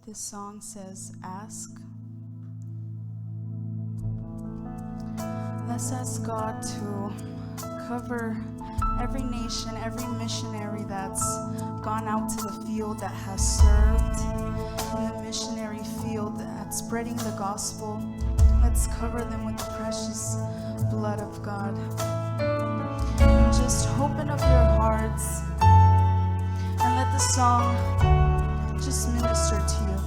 This song says, ask. Let's ask God to cover every nation, every missionary that's gone out to the field, that has served in the missionary field, that's spreading the gospel. Let's cover them with the precious blood of God. And just open up your hearts and let the song just minister to you.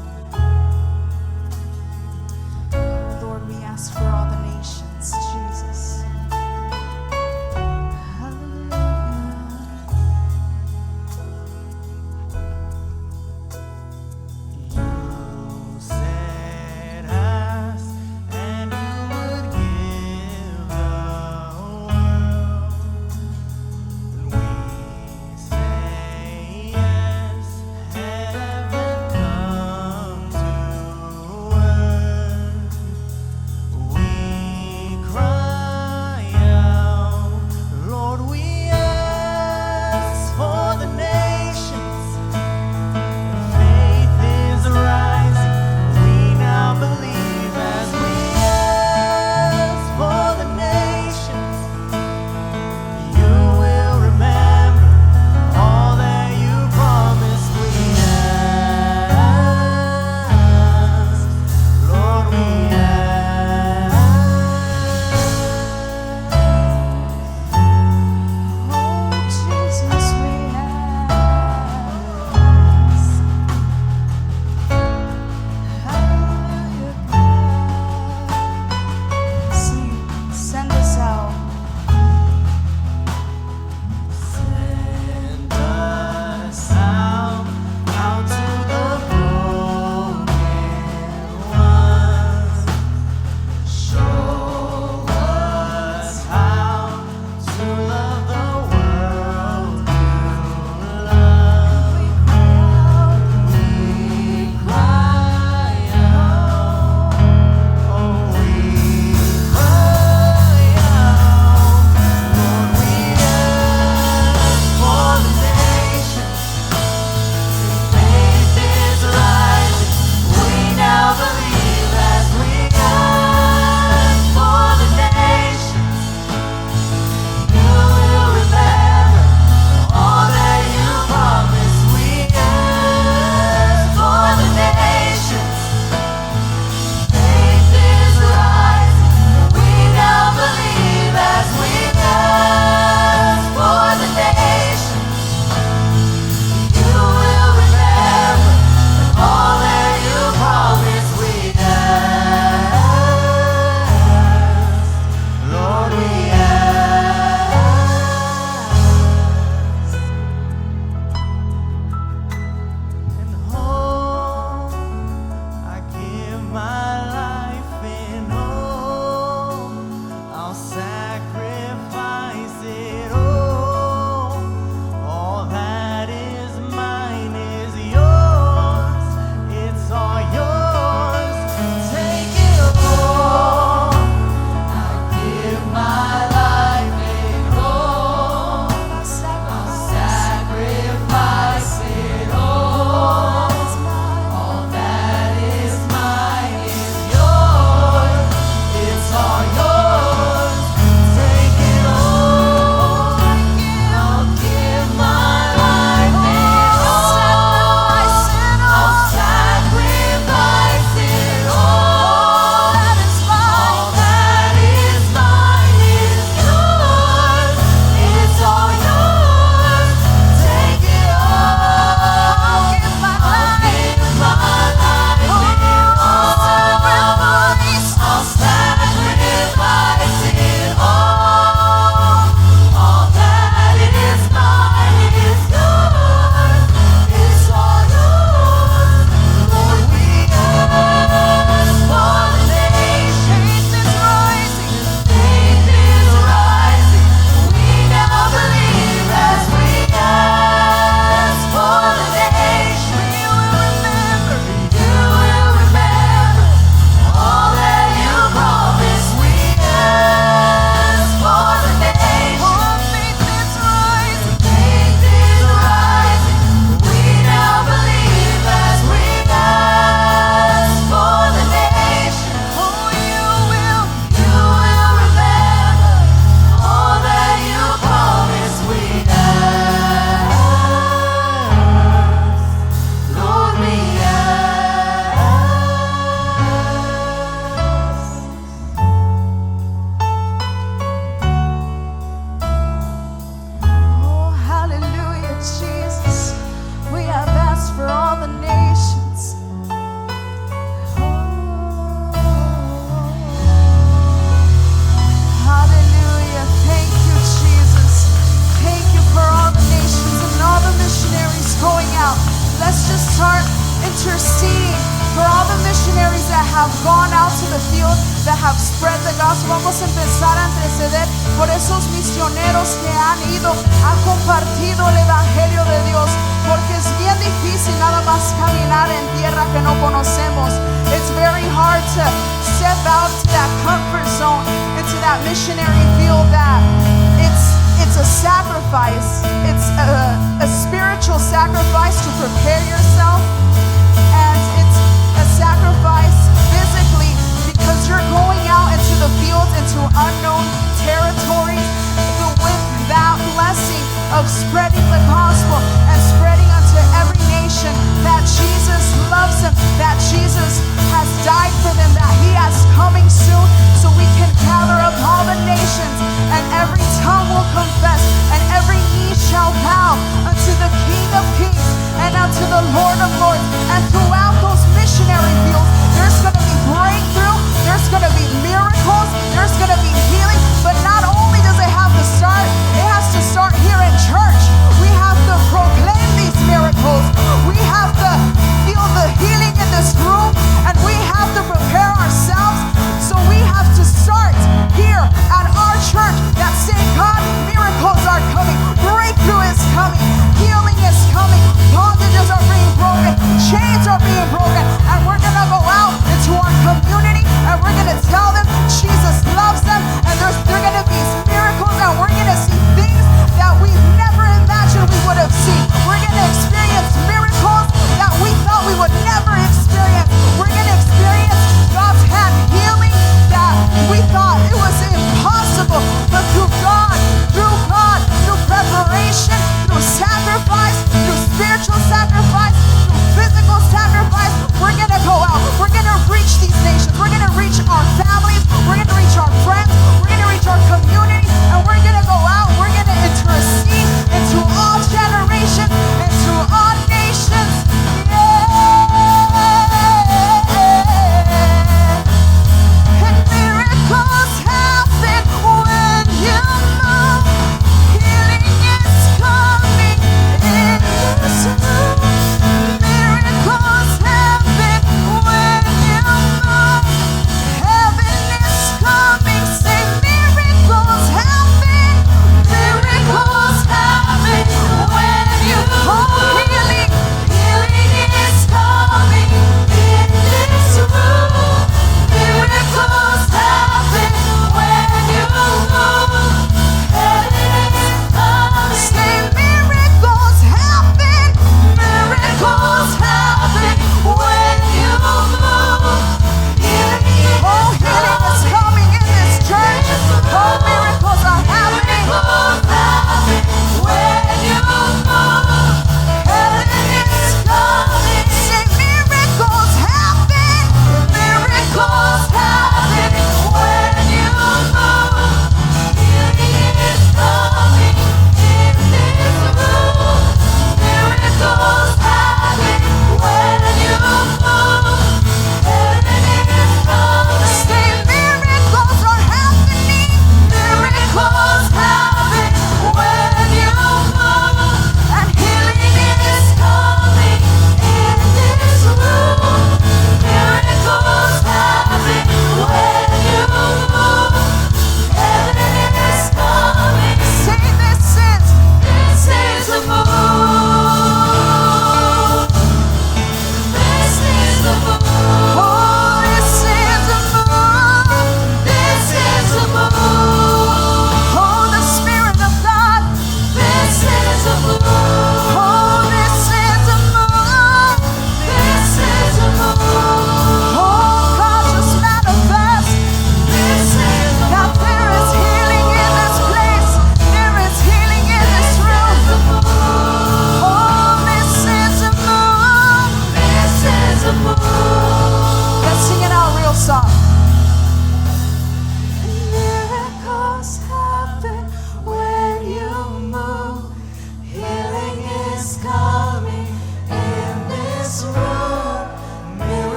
Lord, we ask for all the nations, Jesus. Yes, interceding for all the missionaries that have gone out to the field, that have spread the gospel. Vamos a empezar a interceder por esos misioneros que han ido, han compartido el evangelio de Dios, porque es bien difícil nada más caminar en tierra que no conocemos. It's very hard to step out to that comfort zone, into that missionary field that it's a sacrifice. It's a spiritual sacrifice to prepare yourself, and it's a sacrifice physically because you're going out into the fields, into unknown territories with that blessing of spreading the gospel and spreading unto every nation that Jesus loves them, that Jesus has died for them, that He has coming soon, so we can gather up all the nations, and every tongue will confess, and every knee shall bow unto the King of Kings and unto the Lord of Lords. And throughout those missionary fields, there's going to be breakthrough, there's going to be miracles, there's going to be healing. But not only does it have to start, it has to start here in church. We have to proclaim these miracles. We have to feel the healing in this room, and we have to prepare ourselves. So we have to start here at our church that say, God, miracles are coming, breakthrough is coming, healing is coming, bondages are being broken.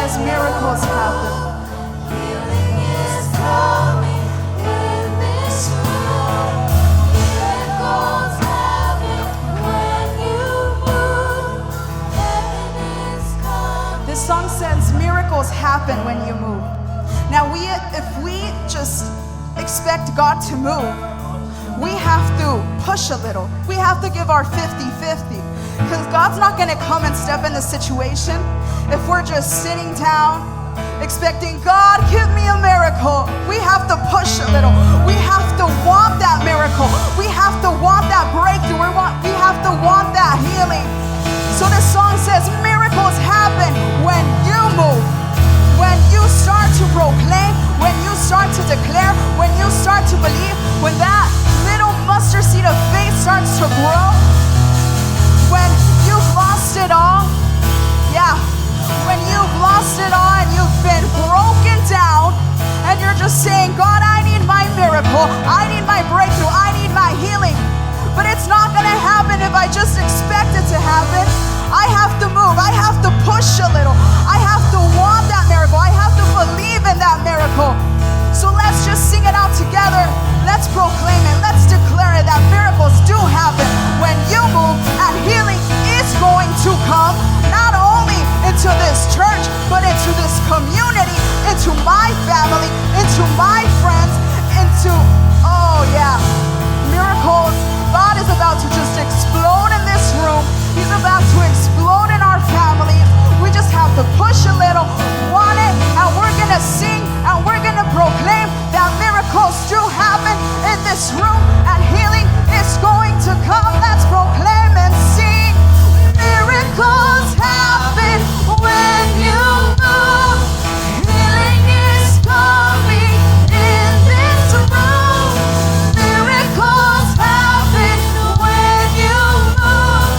says miracles happen. Healing is coming in this room. Miracles happen when you move. Heaven is coming. This song says miracles happen when you move. Now if we just expect God to move, we have to push a little. We have to give our 50-50. Because God's not going to come and step in the situation if we're just sitting down expecting, God, give me a miracle. We have to push a little. We have to want that miracle. We have to want that breakthrough. We have to want that healing. So this song says miracles happen when you move. When you start to proclaim, when you start to declare, when you start to believe, when that little mustard seed of faith starts to grow, when you've lost it all, yeah, when you've lost it all and you've been broken down and you're just saying, God, I need my miracle, I need my breakthrough, I need my healing, but it's not going to happen if I just expect it to happen. I have to move. I have to push a little. I have to want that miracle. I have to believe in that miracle. So let's just sing it out together. Let's proclaim it. Let's declare it that miracles do happen when you move, and healing is going to come not only into this church, but into this community, into my family, into my friends, into, oh yeah, miracles. God is about to just explode in this room. He's about to explode in our families. We just have to push a little, want it, and we're going to sing and we're going to proclaim that miracles do happen in this room and healing is going to come. Let's proclaim and sing. Miracles happen when you move. Healing is coming in this room. Miracles happen when you move.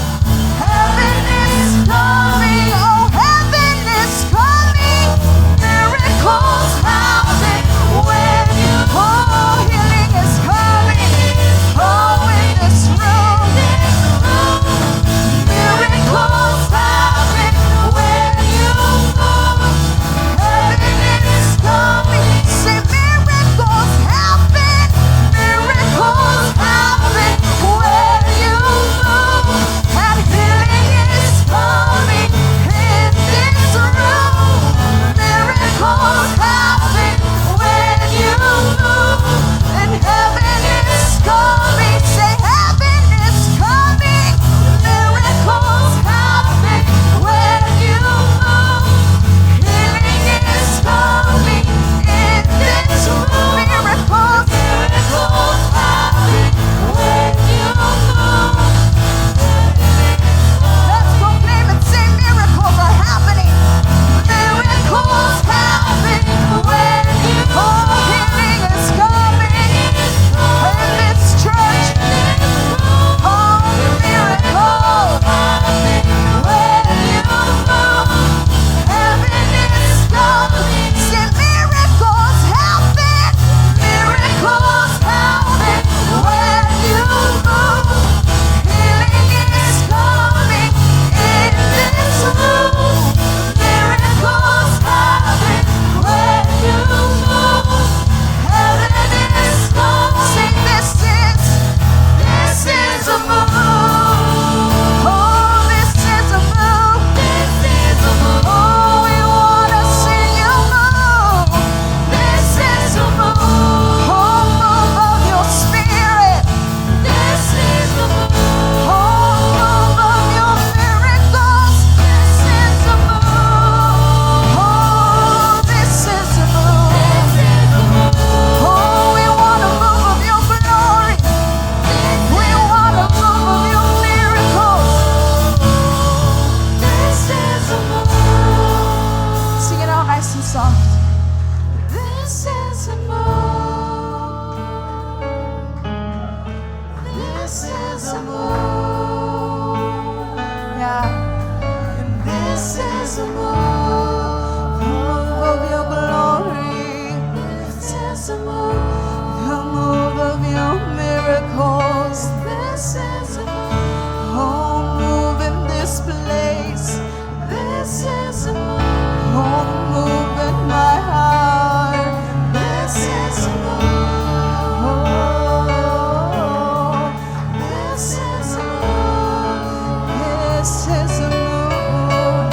This is a move.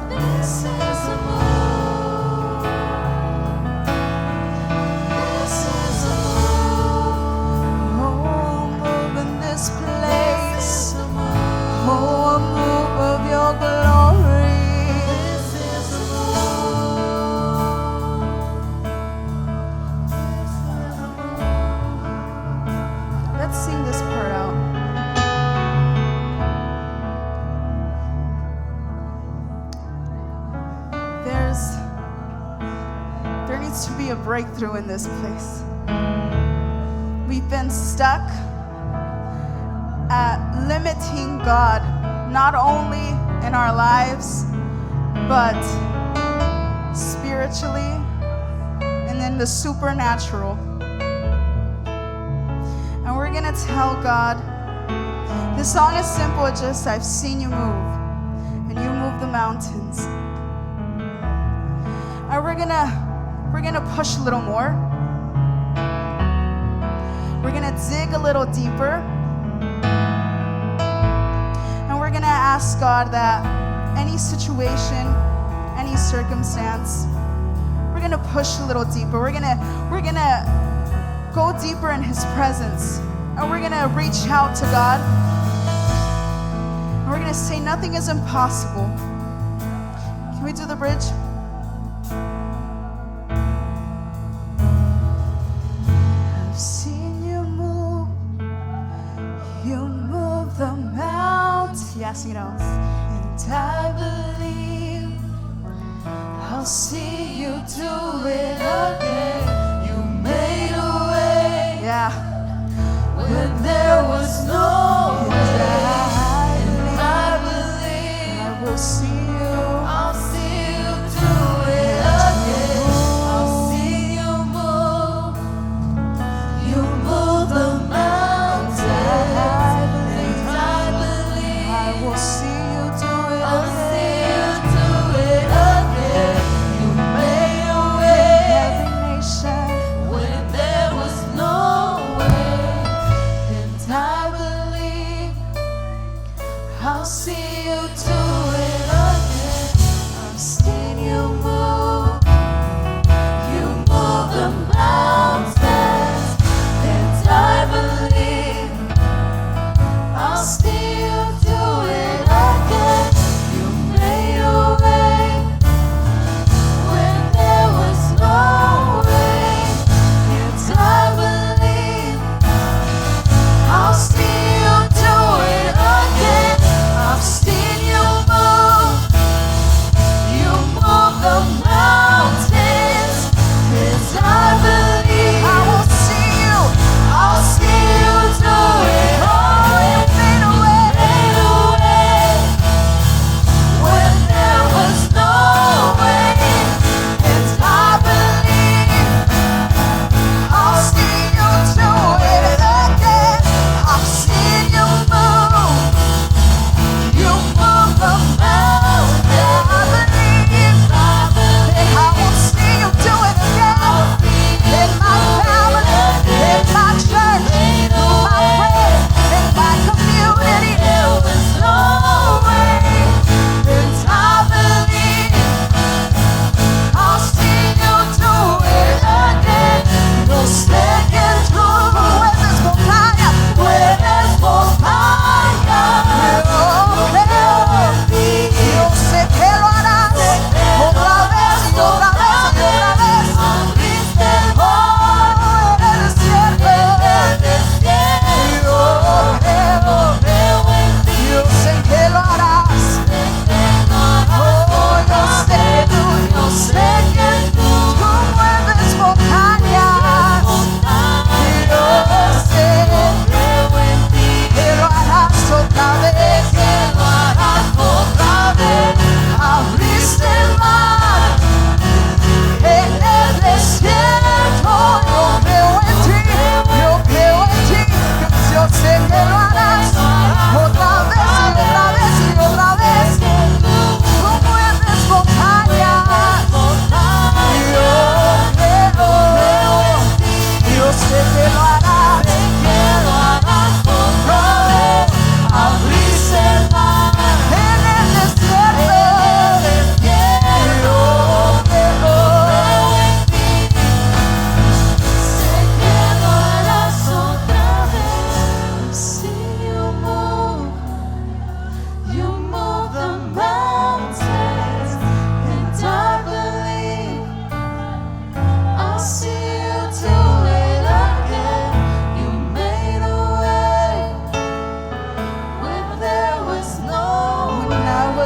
This is a move. This is a move. Oh, move in this place. This is a move. Oh, a move of your glory. This is a move. Let's sing this part out. There needs to be a breakthrough in this place. We've been stuck at limiting God, not only in our lives, but spiritually and in the supernatural. And we're gonna tell God, this song is simple, it's just I've seen you move, and you move the mountains. And we're gonna push a little more. We're gonna dig a little deeper. And we're gonna ask God that any situation, any circumstance, we're gonna push a little deeper. We're gonna go deeper in His presence. And we're gonna reach out to God. And we're gonna say nothing is impossible. Can we do the bridge? I've seen you move the mountains. Yes, you know. And I believe I'll see you do it again. You made a way Yeah. when there was no way. And I believe I will see you. I'll see you do it again. I'll see you move. You move the mountains. And I believe I will see you do it I'll again. see you do it again. You made a way Every nation. when there was no way. And I believe I'll see you do it again. I've seen you move. You move the mountains. And I believe I'll see you do it again. You made a way when there was no way. And I believe I'll see you do it again. I've seen you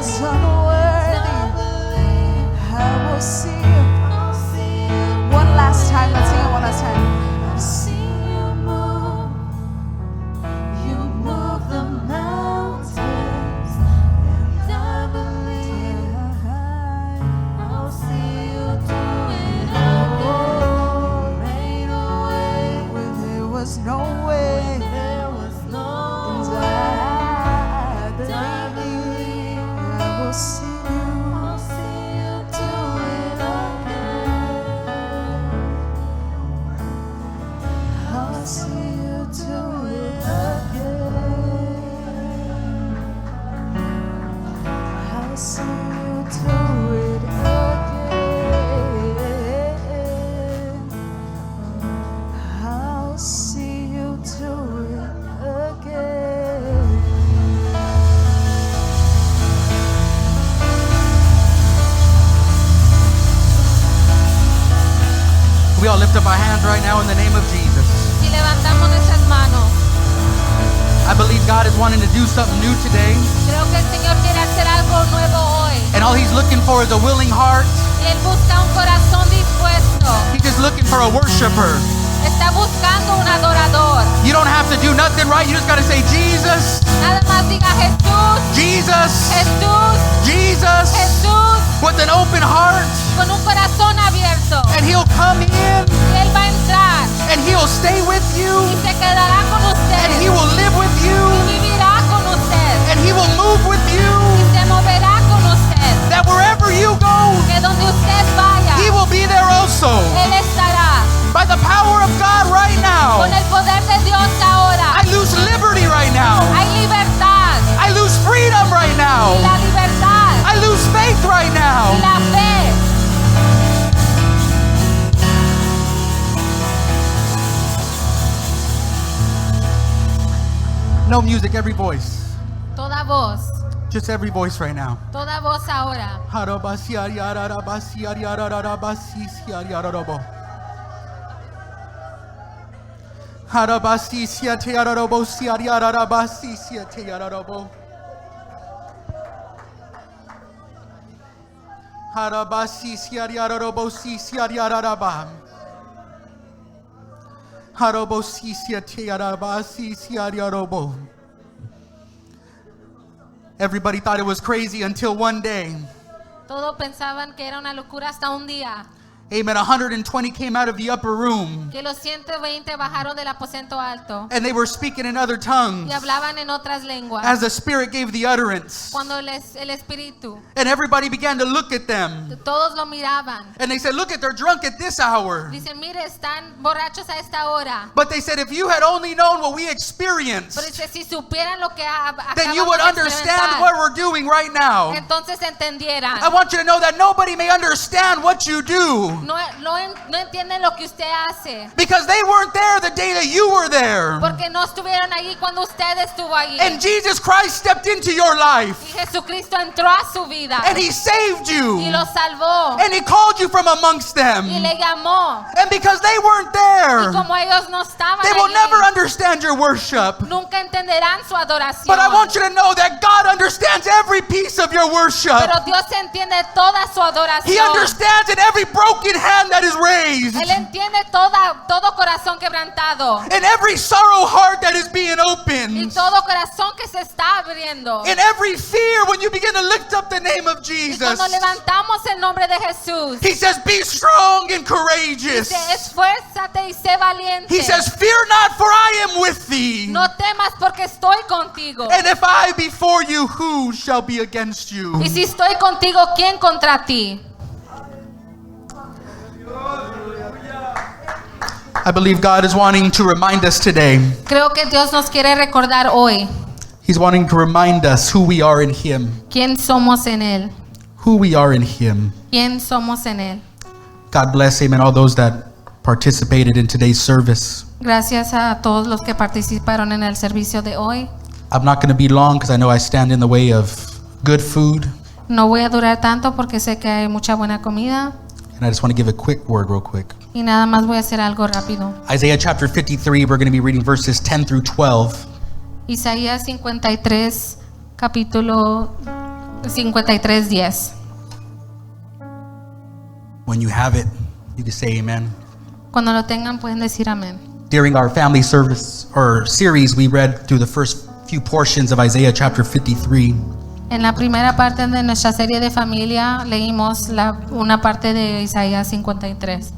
was unworthy. I will see you. One last time. Let's sing it one last time. I've seen you move. You move the mountains, and I believe I'll see you do it again. Made a way where there was no way. There was no way. And I believe I will see you. I'll see you do it again. I'll see you do it again. I'll see you do it again. I'll see you do it again. We all lift up our hands right now in the name of Jesus. Si levantamos nuestras manos, I believe God is wanting to do something new today. creo que el Señor quiere hacer algo nuevo hoy. And all He's looking for is a willing heart. Y Él busca un corazón dispuesto. He's just looking for a worshiper. Está buscando un adorador. You don't have to do nothing right. You just got to say, Jesus, Nada más diga Jesús, Jesus, Jesús, Jesus, Jesús, with an open heart. con un corazón abierto. And He'll come in Y Él va a entrar and He'll stay with you. y se quedará con usted. And He will live with you. Y vivirá con usted. And He will move with you. Y se moverá con usted. That wherever you go, Que donde usted vaya, He will be there also. Él estará. By the power of God right now, Con el poder de Dios ahora. I lose liberty right now. Hay libertad. I lose freedom right Y now. la libertad. I lose faith right Y now. la fe. No music, every voice. Toda voz. Just every voice right now. Toda voz ahora. Everybody thought it was crazy until one day. Todos pensaban que era una locura hasta un día. Amen. 120 came out of the upper room Que los 120 bajaron del aposento alto. and they were speaking in other Y tongues hablaban en otras lenguas. as the Spirit gave the utterance. Cuando el Espíritu. And everybody began to look at them. Todos lo miraban. And they said, look, they're drunk at this hour. Dicen, mire, están borrachos a esta hora. But they said, if you had only known what we Pero experienced, dice, si supieran lo que then you acabamos would de understand experimentar, what we're doing right now. entonces entendieran. I want you to know that nobody may understand what you do No entienden lo que usted hace. because they weren't there the day that you were there. Porque no estuvieron allí cuando usted estuvo allí. And Jesus Christ stepped into your life Y Jesucristo entró a su vida. and He saved you Y lo salvó. and He called you from amongst them. Y le llamó. And because they weren't Y there, como ellos no estaban they will allí, never understand your worship. nunca entenderán su adoración. But I want you to know that God understands every piece of your worship. Pero Dios entiende toda su adoración. He understands in every broken hand that is raised, Él entiende todo corazón quebrantado. in every sorrow heart that is being Y opened, todo corazón que se está abriendo. in every fear when you begin to lift up the name of Y Jesus. cuando levantamos el nombre de Jesús, He says, be strong and courageous. dice, esfuérzate y sé valiente. He says, fear not, for I am with thee. No temas porque estoy contigo. And if I be for you, who shall be against you? Y si estoy contigo, ¿quién contra ti? I believe God is wanting to remind us today. Creo que Dios nos quiere recordar hoy He's wanting to remind us who we are in Him. quién somos en Él. Who we are in Him. ¿Quién somos en Él? God bless, amen, all those that participated in today's service. Gracias a todos los que participaron en el servicio de hoy. I'm not going to be long because I know I stand in the way of good food. No voy a durar tanto porque sé que hay mucha buena comida. And I just want to give a quick word real quick. Y nada más voy a hacer algo rápido. Isaiah chapter 53, we're going to be reading verses 10 through 12. Isaías 53, capítulo 53:10. When you have it, you can say amen. Cuando lo tengan pueden decir amén. During our family service or series, we read through the first few portions of Isaiah chapter 53. En la primera parte de nuestra serie de familia leímos una parte de Isaías 53.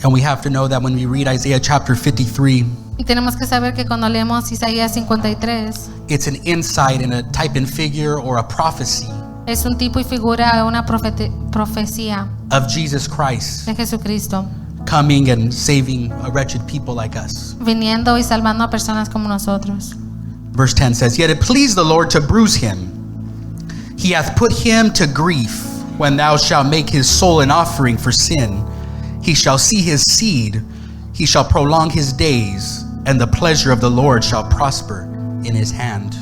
And we have to know that when we read Isaiah chapter 53, Y tenemos que saber que cuando leemos Isaías 53 it's an insight and a type and figure or a prophecy es un tipo y figura, una profecía of Jesus Christ de Jesucristo coming and saving a wretched people like us. viniendo y salvando a personas como nosotros. Verse 10 says, Yet it pleased the Lord to bruise him. He hath put him to grief. When thou shalt make his soul an offering for sin, he shall see his seed, he shall prolong his days, and the pleasure of the Lord shall prosper in his hand.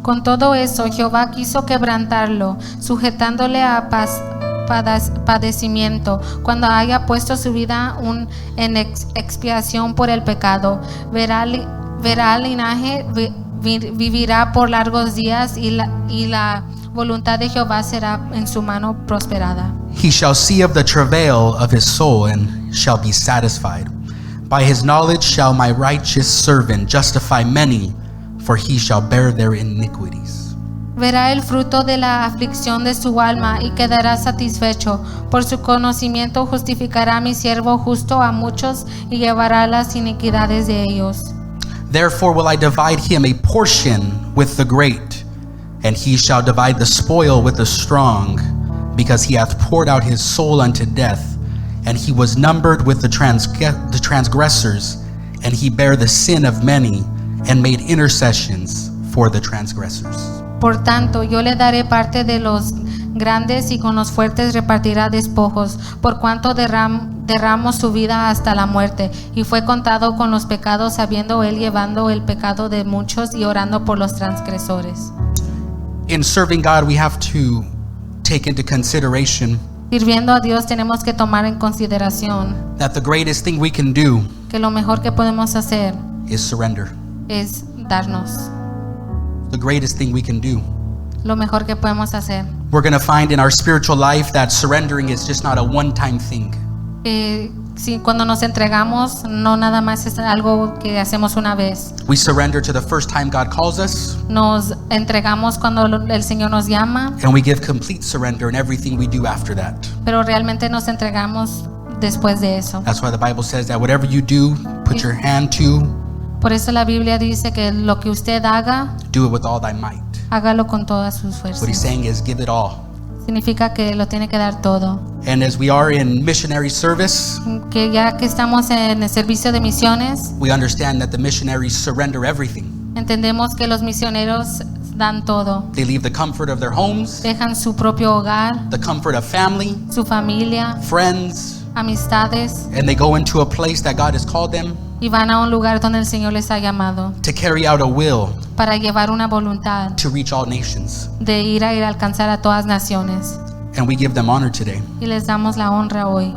Con todo eso, Jehová quiso quebrantarlo, sujetándole a padecimiento, cuando haya puesto su vida en expiación por el pecado. Verá linaje, vivirá por largos días, y la voluntad de Jehová será en su mano prosperada. He shall see of the travail of his soul, and shall be satisfied. By his knowledge shall my righteous servant justify many, for he shall bear their iniquities. Verá el fruto de la aflicción de su alma y quedará satisfecho. Por su conocimiento justificará a mi siervo justo a muchos y llevará las iniquidades de ellos. Therefore will I divide him a portion with the great, and he shall divide the spoil with the strong, because he hath poured out his soul unto death, and he was numbered with the transgressors, and he bare the sin of many, and made intercessions for the transgressors. Por tanto, yo le daré parte de los grandes, y con los fuertes repartirá despojos, por cuanto derramó su vida hasta la muerte, y fue contado con los pecados, habiendo él llevando el pecado de muchos y orando por los transgresores. In serving God, we have to take into consideration Sirviendo a Dios tenemos que tomar en consideración that the greatest thing we can do que lo mejor que podemos hacer is surrender. es darnos. The greatest thing we can do. Lo mejor que podemos hacer. We're going to find in our spiritual life that surrendering is just not a one-time thing. Sí, cuando nos entregamos, no nada más es algo que hacemos una vez. We surrender to the first time God calls us, Nos entregamos cuando el Señor nos llama, and we give complete surrender in everything we do after that. pero realmente nos entregamos después de eso. That's why the Bible says that whatever you do, put your hand to, Por eso la Biblia dice que lo que usted haga, do it with all thy might. hágalo con todas sus What he's fuerzas. saying is give it all. Significa que lo tiene que dar todo. And as we are in missionary service, Que ya que estamos en el servicio de misiones, we understand that the missionaries surrender everything. entendemos que los misioneros dan todo. They leave the comfort of their homes, Dejan su propio hogar, the comfort of family, su familia, friends, amistades, and they go into a place that God has called them y van a un lugar donde el Señor les ha llamado to carry out a will para llevar una voluntad to reach all nations. de ir a alcanzar a todas naciones. And we give them honor today. Y les damos la honra hoy.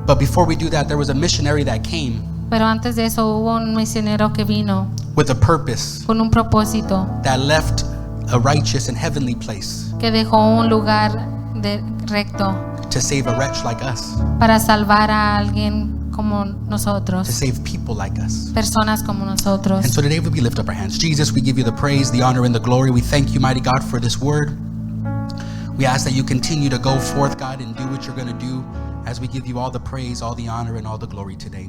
But before we do that, there was a missionary that came Pero antes de eso hubo un misionero que vino with a purpose con un propósito, that left a righteous and heavenly place que dejó un lugar recto to save a wretch like us, para salvar a alguien como to nosotros, save people like us. personas como nosotros. And so today we lift up our hands. Jesus, we give you the praise, the honor, and the glory. We thank you, mighty God, for this word. We ask that you continue to go forth, God, and do what you're going to do as we give you all the praise, all the honor, and all the glory today.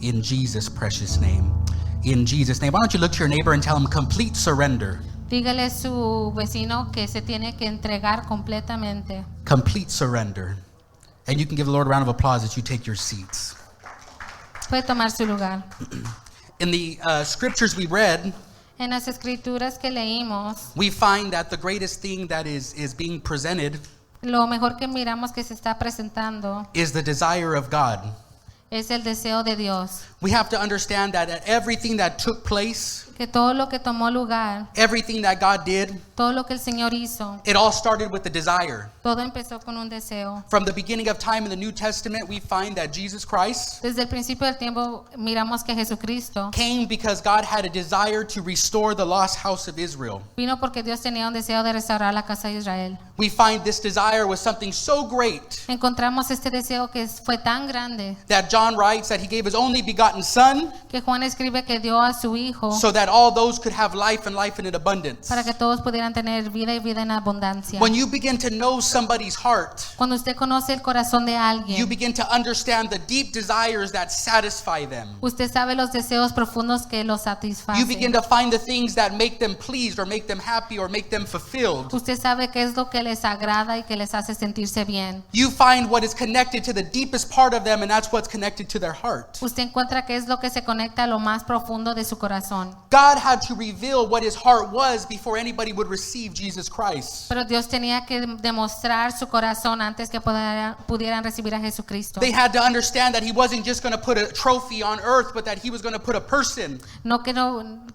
In Jesus' precious name. In Jesus' name. Why don't you look to your neighbor and tell him complete surrender. Dígale a su vecino que se tiene que entregar completamente. Complete surrender. And you can give the Lord a round of applause as you take your seats. Puede tomar su lugar. In the scriptures we read, En las escrituras que leímos, we find that the greatest thing that is being presented lo mejor que miramos que se está presentando is the desire of God es el deseo de Dios. We have to understand that everything that took place, Que todo lo que tomó lugar, everything that God did, todo lo que el Señor hizo, it all started with the desire. todo empezó con un deseo. From the beginning of time in the New Testament, we find that Jesus Christ Desde el principio del tiempo miramos que Jesucristo came because God had a desire to restore the lost house of Israel. vino porque Dios tenía un deseo de restaurar la casa de Israel. We find this desire was something so great Encontramos este deseo que fue tan grande that John writes that he gave his only begotten son que Juan escribe que dio a su hijo so that all those could have life and life in abundance. para que todos pudieran tener vida y vida en abundancia. When you begin to know somebody's heart, Cuando usted conoce el corazón de you alguien, begin to understand the deep desires that satisfy them. usted sabe los deseos profundos que los You begin satisfacen. to find the things that make them pleased or make them happy or make them fulfilled. Usted sabe qué es lo que les agrada y que les hace sentirse bien. You find what is connected to the deepest part of them, and that's what's connected to their heart. Usted encuentra qué es lo que se conecta a lo más profundo de su corazón. God had to reveal what his heart was before anybody would receive Jesus Christ. Pero Dios tenía que demostrar su corazón antes que pudieran recibir a Jesucristo. They had to understand that he wasn't just going to put a trophy on earth, but that he was going to put a person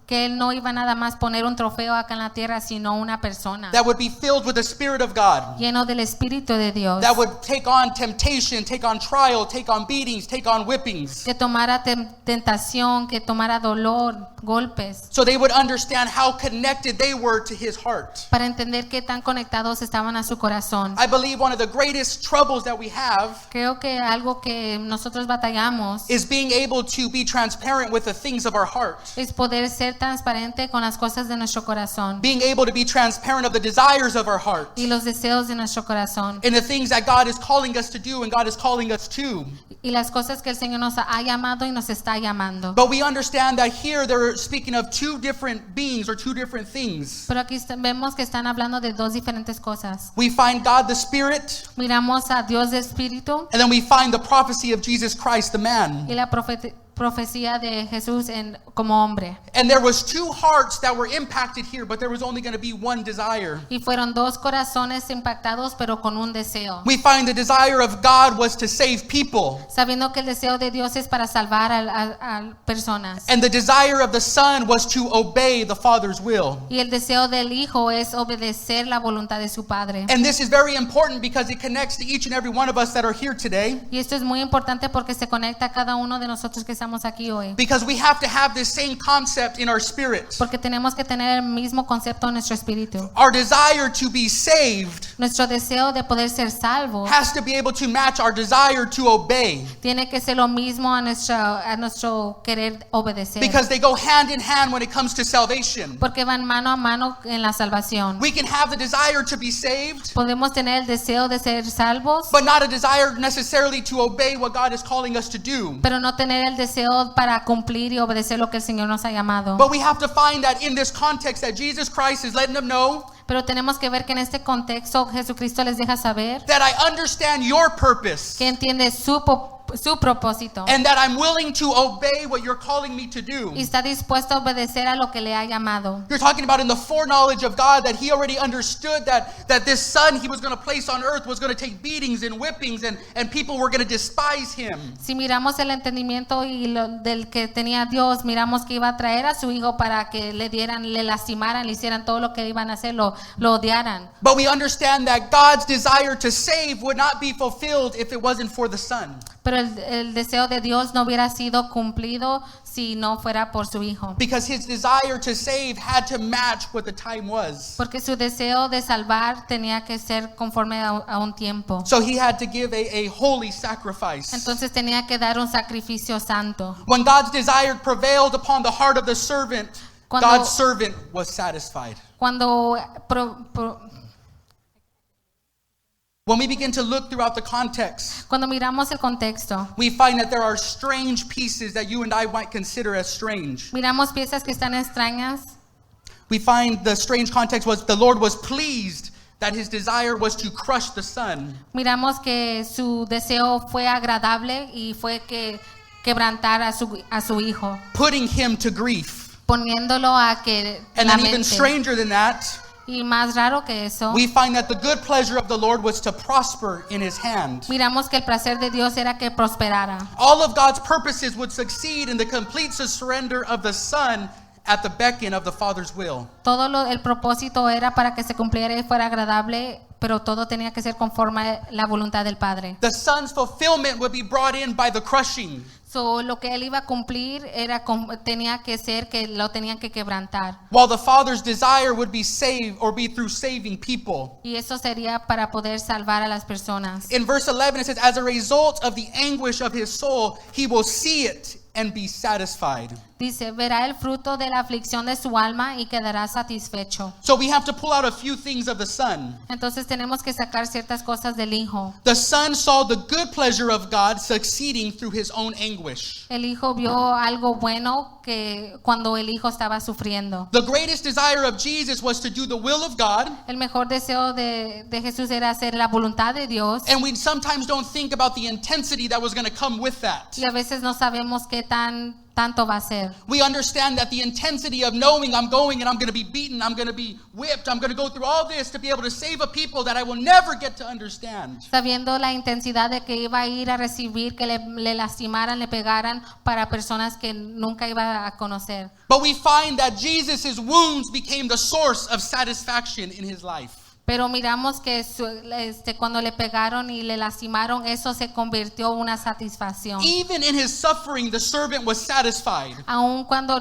Que Él no iba nada más poner un trofeo acá en la tierra, sino una persona that would be filled with the Spirit of God, lleno del Espíritu de Dios, that would take on temptation, take on trial, take on beatings, take on whippings, que tomara tentación, que tomara dolor, golpes, so they would understand how connected they were to his heart. para entender qué tan conectados estaban a su corazón. I believe one of the greatest troubles that we have Creo que algo que nosotros batallamos is being able to be transparent with the things of our heart, es poder ser transparente con las cosas de nuestro corazón being able to be transparent of the desires of our heart y los deseos de nuestro corazón and the things that God is calling us to do and God is calling us to. y las cosas que el Señor nos ha llamado y nos está llamando. But we understand that here they're speaking of two different beings or two different things. Pero aquí vemos que están hablando de dos diferentes cosas. We find God the Spirit, Miramos a Dios de Espíritu and then we find the prophecy of Jesus Christ the man. y la profecía de Jesús como hombre. And there was two hearts that were impacted here, but there was only going to be one desire. Y fueron dos corazones impactados, pero con un deseo. We find the desire of God was to save people, Sabiendo que el deseo de Dios es para salvar a personas. and the desire of the Son was to obey the Father's will. Y el deseo del Hijo es obedecer la voluntad de su Padre. And this is very important because it connects to each and every one of us that are here today, Y esto es muy importante porque se conecta a cada uno de nosotros que estamos aquí hoy. because we have to have this same concept in our spirit. Porque tenemos que tener el mismo concepto en nuestro espíritu. Our desire to be saved Nuestro deseo de poder ser salvos has to be able to match our desire to obey, tiene que ser lo mismo a nuestro querer obedecer. because they go hand in hand when it comes to salvation. Porque van mano a mano en la salvación. We can have the desire to be saved, Podemos tener el deseo de ser salvos, but not a desire necessarily to obey what God is calling us to do. pero no tener el deseo para cumplir y obedecer lo que el Señor nos ha llamado. But we have to find that in this context that Jesus Christ is letting them know Pero tenemos que ver que en este contexto Jesucristo les deja saber that I understand your purpose que entiende su propósito and that I'm willing to obey what you're calling me to do. y está dispuesto a obedecer a lo que le ha llamado. You're talking about in the foreknowledge of God that he already understood that this son he was going to place on earth was going to take beatings and whippings and people were going to despise him. Si miramos el entendimiento del que tenía Dios, miramos que iba a traer a su hijo para que le lastimaran, le hicieran todo lo que iban a hacer, lo odiaran. But we understand that God's desire to save would not be fulfilled if it wasn't for the son. Pero el deseo de Dios no hubiera sido cumplido si no fuera por su hijo. Because his desire to save had to match what the time was. Porque su deseo de salvar tenía que ser conforme a un tiempo. So he had to give a holy sacrifice. Entonces tenía que dar un sacrificio santo. When God's desire prevailed upon the heart of the servant, Cuando- God's servant was satisfied. When we begin to look throughout the context, Cuando miramos el contexto, we find that there are strange pieces that you and I might consider as strange. miramos piezas que están extrañas. We find the strange context was the Lord was pleased that his desire was to crush the son. Miramos que su deseo fue agradable y fue que quebrantar a su hijo, Putting him to grief. poniéndolo a que And then even lamente. stranger than that, Y más raro que eso, we find that the good pleasure of the Lord was to prosper in his hand. miramos que el placer de Dios era que prosperara. All of God's purposes would succeed in the complete surrender of the Son at the beckon of the Father's will. El propósito era para que se cumpliera y fuera agradable, pero todo tenía que ser conforme a la voluntad del Padre. The Son's fulfillment would be brought in by the crushing. So, lo que él iba a cumplir tenía que ser que lo tenían que quebrantar. While the Father's desire would be saved or be through saving people. Y eso sería para poder salvar a las personas. In verse 11 it says, as a result of the anguish of his soul, he will see it and be satisfied. Dice, verá el fruto de la aflicción de su alma y quedará satisfecho. So we have to pull out a few things of the Son. Entonces tenemos que sacar ciertas cosas del Hijo. The Son saw the good pleasure of God succeeding through his own anguish. El Hijo vio algo bueno que cuando el Hijo estaba sufriendo. The greatest desire of Jesus was to do the will of God. El mejor deseo de Jesús era hacer la voluntad de Dios. And we sometimes don't think about the intensity that was going to come with that. Y a veces no sabemos qué tanto va a ser. We understand that the intensity of knowing I'm going and I'm going to be beaten, I'm going to be whipped, I'm going to go through all this to be able to save a people that I will never get to understand. Sabiendo la intensidad de que iba a ir a recibir, que le lastimaran, le pegaran para personas que nunca iba a conocer. But we find that Jesus' wounds became the source of satisfaction in his life. Pero miramos que cuando le pegaron y le lastimaron, eso se convirtió en una satisfacción. Even in his suffering, the servant was satisfied. Aun cuando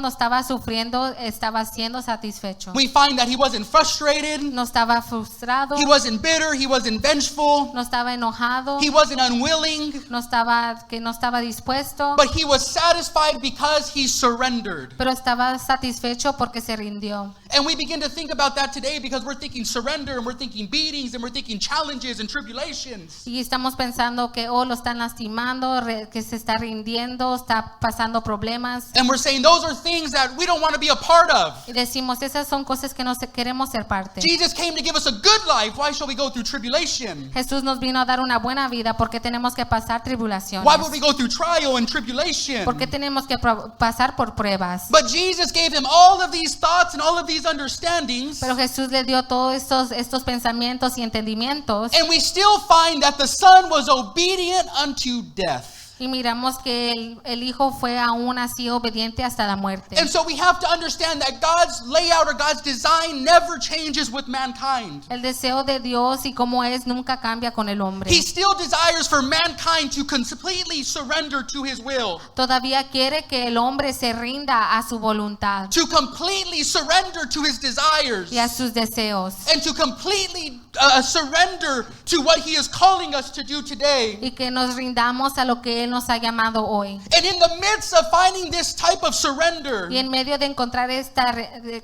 estaba sufriendo, estaba siendo satisfecho. We find that he wasn't frustrated. No estaba frustrado. He wasn't bitter. He wasn't vengeful. No estaba enojado. He wasn't unwilling. No estaba dispuesto. But he was satisfied because he surrendered. Pero estaba satisfecho porque se rindió. And we begin to think about that today because we're thinking surrender and we're thinking beatings and we're thinking challenges and tribulations. Y estamos pensando que lo están lastimando, que se está rindiendo, está pasando problemas. And we're saying those are things that we don't want to be a part of. Y decimos, esas son cosas que no queremos ser parte. Jesus came to give us a good life. Why shall we go through tribulation? Jesús nos vino a dar una buena vida, porque tenemos que pasar tribulaciones. Why would we go through trial and tribulation? Porque tenemos que pasar por pruebas. But Jesus gave him all of these thoughts and all of these understandings. Pero Jesús le dio todos estos pensamientos y entendimientos. And we still find that the Son was obedient unto death. Y miramos que el Hijo fue aún así obediente hasta la muerte. And so we have to understand that God's layout or God's design never changes with mankind. El deseo de Dios y cómo es nunca cambia con el hombre. He still desires for mankind to completely surrender to his will. Todavía quiere que el hombre se rinda a su voluntad To completely surrender to his desires. y a sus deseos. And to completely surrender to what he is calling us to do today. Y que nos rindamos a lo que Él nos ha llamado hoy. And in the midst of finding this type of surrender, Y en medio de encontrar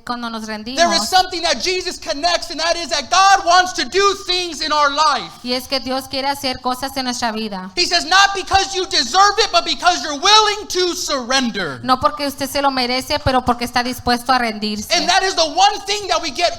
cuando nos there is rendimos, something that Jesus connects, and that is that God wants to do things in our life. y es que Dios quiere hacer cosas en nuestra vida. He says, not because you deserve it, but because you're willing to surrender. No porque usted se lo merece, pero porque está dispuesto a rendirse. And that is the one thing that we get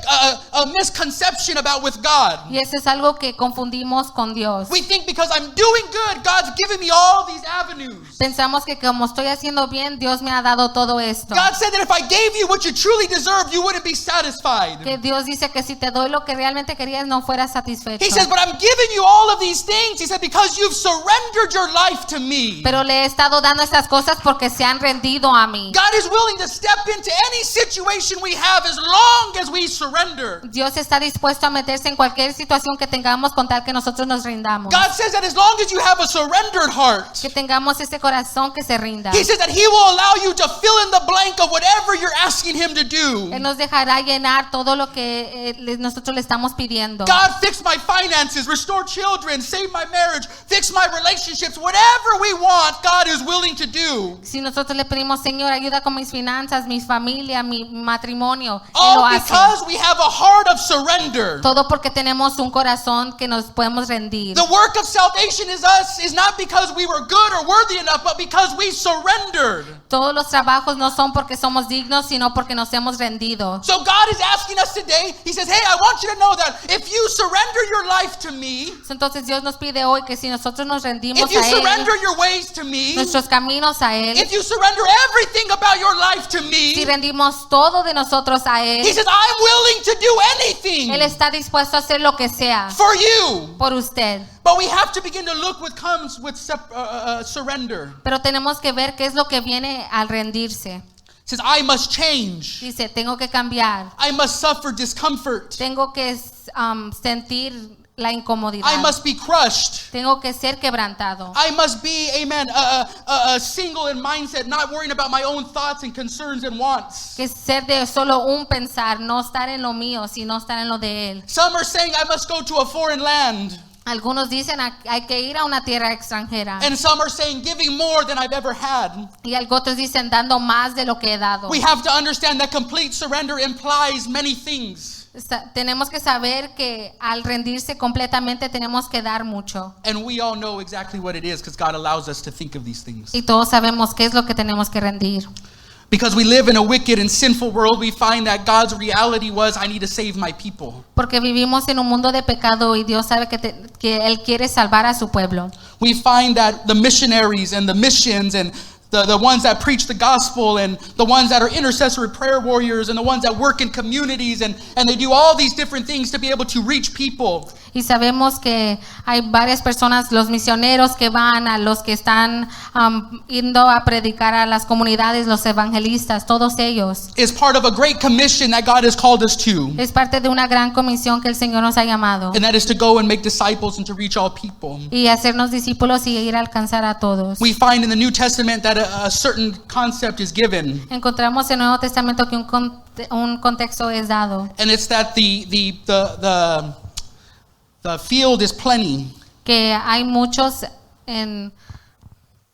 a misconception about with God. Y eso es algo que confundimos con Dios. We think because I'm doing good, God's giving me all these avenues. Pensamos que como estoy haciendo bien, Dios me ha dado todo esto. God said that if I gave you what you truly deserve, you wouldn't be satisfied. Que Dios dice que si te doy lo que realmente querías, no fueras satisfecho. He says, but I'm giving you all of these things. He said, because you've surrendered your life to me. Pero le he estado dando estas cosas porque se han rendido a mí. God is willing to step into any situation we have as long as we surrender. Dios está dispuesto a meterse en cualquier situación que tengamos con tal que nosotros nos rindamos. God says that as long as you have a surrendered heart, Que tengamos ese corazón que se rinda. He says that He will allow you to fill in the blank of whatever you're asking Him to do. Él nos dejará llenar todo lo que nosotros le estamos pidiendo. God, fix my finances, restore children, save my marriage, fix my relationships, whatever we want, God is willing to do. Si nosotros le pedimos, Señor, ayuda con mis finanzas, mi familia, mi matrimonio, Él lo All hace. because we have a heart of surrender. Todo porque tenemos un corazón que nos podemos rendir. The work of salvation is not because we were good or worthy enough, but because we surrendered. Todos los trabajos no son porque somos dignos, sino porque nos hemos rendido. So God is asking us today, he says, hey, I want you to know that if you surrender your life to me, Entonces Dios nos pide hoy que si nosotros nos rendimos if you a Él, surrender your ways to me, nuestros caminos a Él, if you surrender everything about your life to si me, rendimos todo de nosotros a Él, he says, I'm willing to do anything Él está dispuesto a hacer lo que sea for you. por usted. But we have to begin to look what comes with surrender. Pero tenemos que ver qué es lo que viene al rendirse. It says, I must change. Dice, tengo que cambiar, I must suffer discomfort. tengo que sentir la incomodidad, I must be crushed. tengo que ser quebrantado, I must be, amen, single in mindset, not worrying about my own thoughts and concerns and wants. que ser de solo un pensar, no estar en lo mío, sino estar en lo de Él. Some are saying I must go to a foreign land. Algunos dicen hay que ir a una tierra extranjera, And some are saying giving more than I've ever had. y otros dicen dando más de lo que he dado. We have to understand that complete surrender implies many things. Tenemos que saber que al rendirse completamente tenemos que dar mucho. And we all know exactly what it is because God allows us to think of these things. Y todos sabemos qué es lo que tenemos que rendir. Because we live in a wicked and sinful world, we find that God's reality was, I need to save my people. Porque vivimos en un mundo de pecado y Dios sabe que Él quiere salvar a su pueblo. We find that the missionaries and the missions and the ones that preach the gospel and the ones that are intercessory prayer warriors and the ones that work in communities and they do all these different things to be able to reach people. Y sabemos que hay varias personas, los misioneros que van, a los que están yendo a predicar a las comunidades, los evangelistas, todos ellos. Is part of a great commission that God has called us to. Es parte de una gran comisión que el Señor nos ha llamado. And that is to go and make disciples and to reach all people. Y hacernos discípulos y ir a alcanzar a todos. We find in the New Testament that a certain concept is given. Encontramos en el Nuevo Testamento que un contexto es dado. And it's that the field is plenty, Que hay muchos en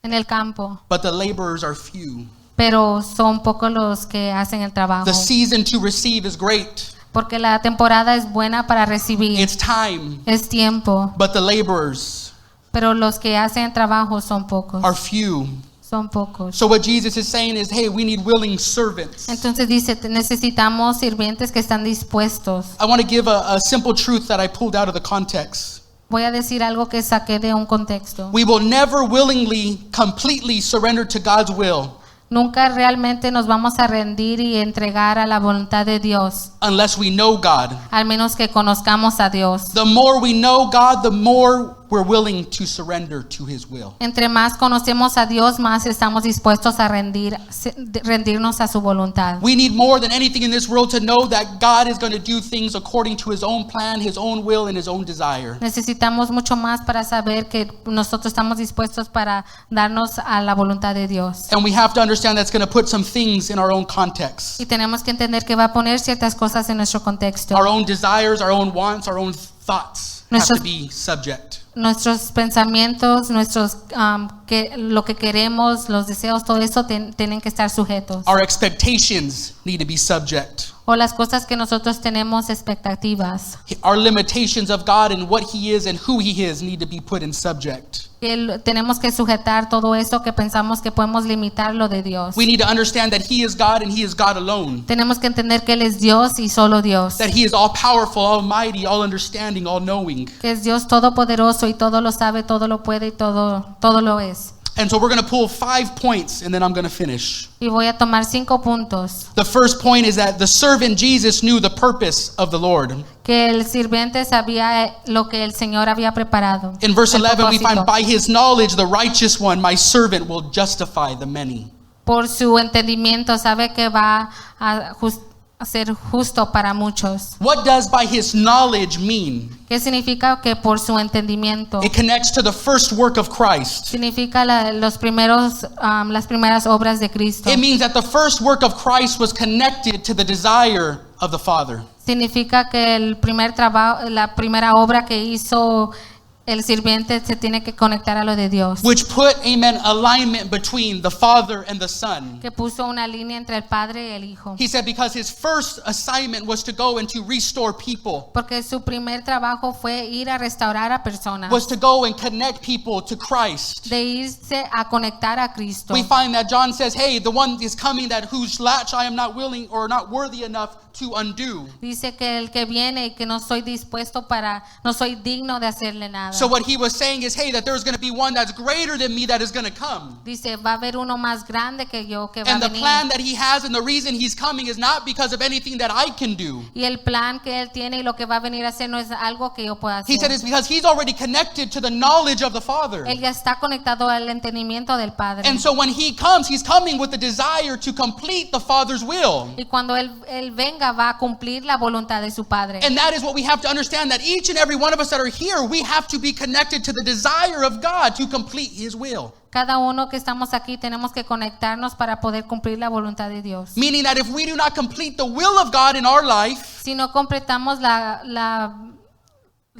el campo, but the laborers are few. pero son pocos los que hacen el trabajo. The season to receive is great. Porque la temporada es buena para recibir. It's time, Es tiempo. but the laborers Pero los que hacen el trabajo son pocos. are few. Son pocos. So what Jesus is saying is, hey, we need willing servants. Entonces dice, necesitamos sirvientes que están dispuestos. I want to give a simple truth that I pulled out of the context. Voy a decir algo que saqué de un contexto. We will never willingly, completely surrender to God's will Nunca realmente nos vamos a rendir y entregar a la voluntad de Dios, unless we know God. al menos que conozcamos a Dios. The more we know God, the more we're willing to surrender to His will. Entre más conocemos a Dios, más estamos dispuestos a rendirnos a su voluntad. We need more than anything in this world to know that God is going to do things according to His own plan, His own will, and His own desire. Necesitamos mucho más para saber que nosotros estamos dispuestos para darnos a la voluntad de Dios. And we have to understand that's going to put some things in our own context. Y tenemos que entender que va a poner ciertas cosas en nuestro contexto. Our own desires, our own wants, our own thoughts have to Nuestros- be subject. Nuestros pensamientos, lo que queremos, los deseos, todo eso tienen que estar sujetos. Our expectations need to be subject. O las cosas que nosotros tenemos expectativas. Our limitations of God and what He is and who He is need to be put in subject. Tenemos que sujetar todo eso que pensamos que podemos limitar lo de Dios. We need to understand that He is God and He is God alone. Tenemos que entender que Él es Dios y solo Dios. That He is all powerful, almighty, all understanding, all knowing. Que es Dios todopoderoso y todo lo sabe, todo lo puede y todo lo es. And so we're going to pull 5 points and then I'm going to finish. Y voy a tomar 5 puntos. The first point is that the servant Jesus knew the purpose of the Lord. Que el sirviente sabía lo que el Señor había preparado. In verse El 11 we propósito. find, by His knowledge the righteous one, my servant, will justify the many. Por su entendimiento sabe que va a ser justo para muchos. What does by His knowledge mean? ¿Qué significa que por su entendimiento? It connects to the first work of Christ. Significa las primeras obras de Cristo. It means that the first work of Christ was connected to the desire of the Father. Significa que el primer trabajo, la primera obra que hizo el sirviente se tiene que conectar a lo de Dios, which put, amen, alignment between the Father and the Son. que puso una línea entre el Padre y el Hijo. He said because his first assignment was to go and to restore people, Porque su primer trabajo fue ir a restaurar a personas, was to go and connect people to Christ. de irse a conectar a Cristo. We find that John says, hey, the one is coming that whose latch I am not willing or not worthy enough to undo. Dice que el que viene y que no soy dispuesto no soy digno de hacerle nada. So what he was saying is, hey, that there's going to be one that's greater than me that is going to come. Dice, va a haber uno más grande que yo que va a And the venir. plan that he has and the reason he's coming is not because of anything that I can do. Y el plan que él tiene y lo que va a venir a hacer no es algo que yo pueda He said hacer. it's because he's already connected to the knowledge of the Father. Él ya está conectado al entendimiento del Padre. And so when he comes, he's coming with the desire to complete the Father's will. Y cuando él venga va a cumplir la voluntad de su Padre. And that is what we have to understand, that each and every one of us that are here, we have to be connected to the desire of God to complete his will. Cada uno que estamos aquí tenemos que conectarnos para poder cumplir la voluntad de Dios. Meaning that if we do not complete the will of God in our life, Si no completamos la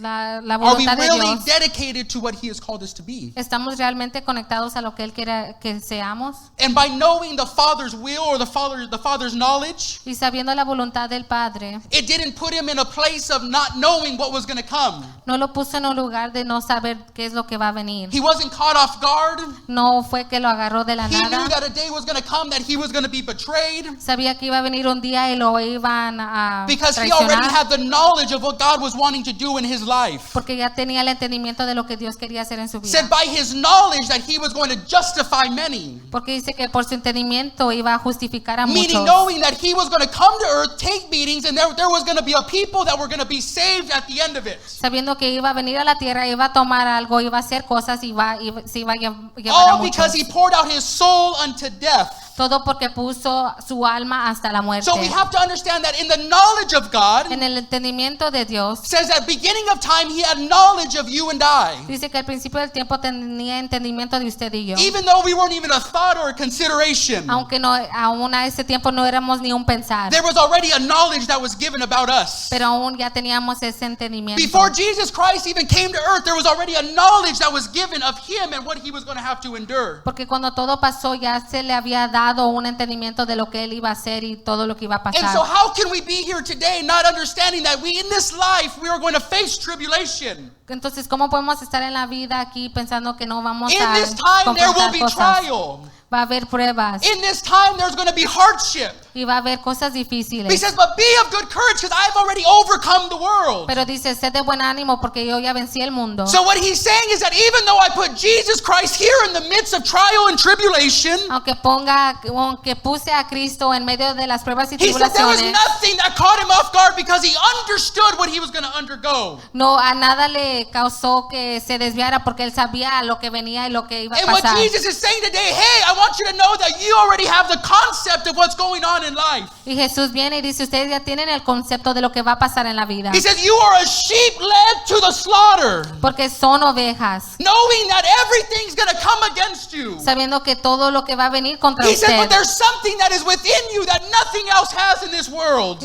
are we voluntad de really Dios, dedicated to what he has called us to be? estamos realmente conectados a lo que él quiere que seamos. And by knowing the Father's will or the Father's knowledge, Y sabiendo la voluntad del Padre, it didn't put him in a place of not knowing what was going to come. no lo puso en un lugar de no saber qué es lo que va a venir. He wasn't caught off guard. No fue que lo agarró de la He knew nada. that a day was going to come that he was going to be betrayed, Sabía que iba a venir un día y lo iban a because he already traicionar, had the knowledge of what God was wanting to do in his life. porque ya tenía el entendimiento de lo que Dios quería hacer en su vida. Said by his knowledge that he was going to justify many. Porque dice que por su entendimiento iba a justificar a Meaning muchos. knowing that he was going to come to earth, take meetings, and there was going to be a people that were going to be saved at the end of it. Sabiendo que iba a venir a la tierra, iba a tomar algo, iba a hacer cosas y se iba a llevar a All muchos. because he poured out his soul unto death. Todo porque puso su alma hasta la muerte. So we have to understand that in the knowledge of God, En el entendimiento de Dios, says at beginning of time he had knowledge of you and I. dice que al principio del tiempo tenía entendimiento de usted y yo. Even though we weren't even a thought or a consideration, Aunque no, aún a ese tiempo no éramos ni un pensar. there was already a knowledge that was given about us. Pero aún ya teníamos ese entendimiento. Before Jesus Christ even came to earth, there was already a knowledge that was given of him and what he was going to have to endure. Porque cuando todo pasó ya se le había dado un entendimiento de lo que él iba a hacer y todo lo que iba a And so pasar. how can we be here today not understanding that we in this life we are going to face tribulation? Entonces, ¿cómo podemos estar en la vida aquí pensando que no vamos In a this time there will confrontar be cosas? trial. Va a haber pruebas In this time there's going to be hardship. y va a haber cosas He difíciles. says, but be of good courage because I've already overcome the world. Pero dice, sed de buen ánimo porque yo ya vencí el mundo. So what he's saying is that even though I put Jesus Christ here in the midst of trial and tribulation, Aunque puse a Cristo en medio de las pruebas y he said there was tribulaciones, nothing that caught him off guard because he understood what he was going to undergo. no, a nada le causó que se desviara porque él sabía lo que venía y lo que iba a And what pasar. Jesus is saying today, hey, I want you to know that you already have the concept of what's going on in life. Y Jesús viene y dice, ustedes ya tienen el concepto de lo que va a pasar en la vida. He says, you are a sheep led to the slaughter, Porque son ovejas, knowing that everything's going to come against you. sabiendo que todo lo que va a venir contra He says, usted. but there's something that is within you that nothing else has in this world.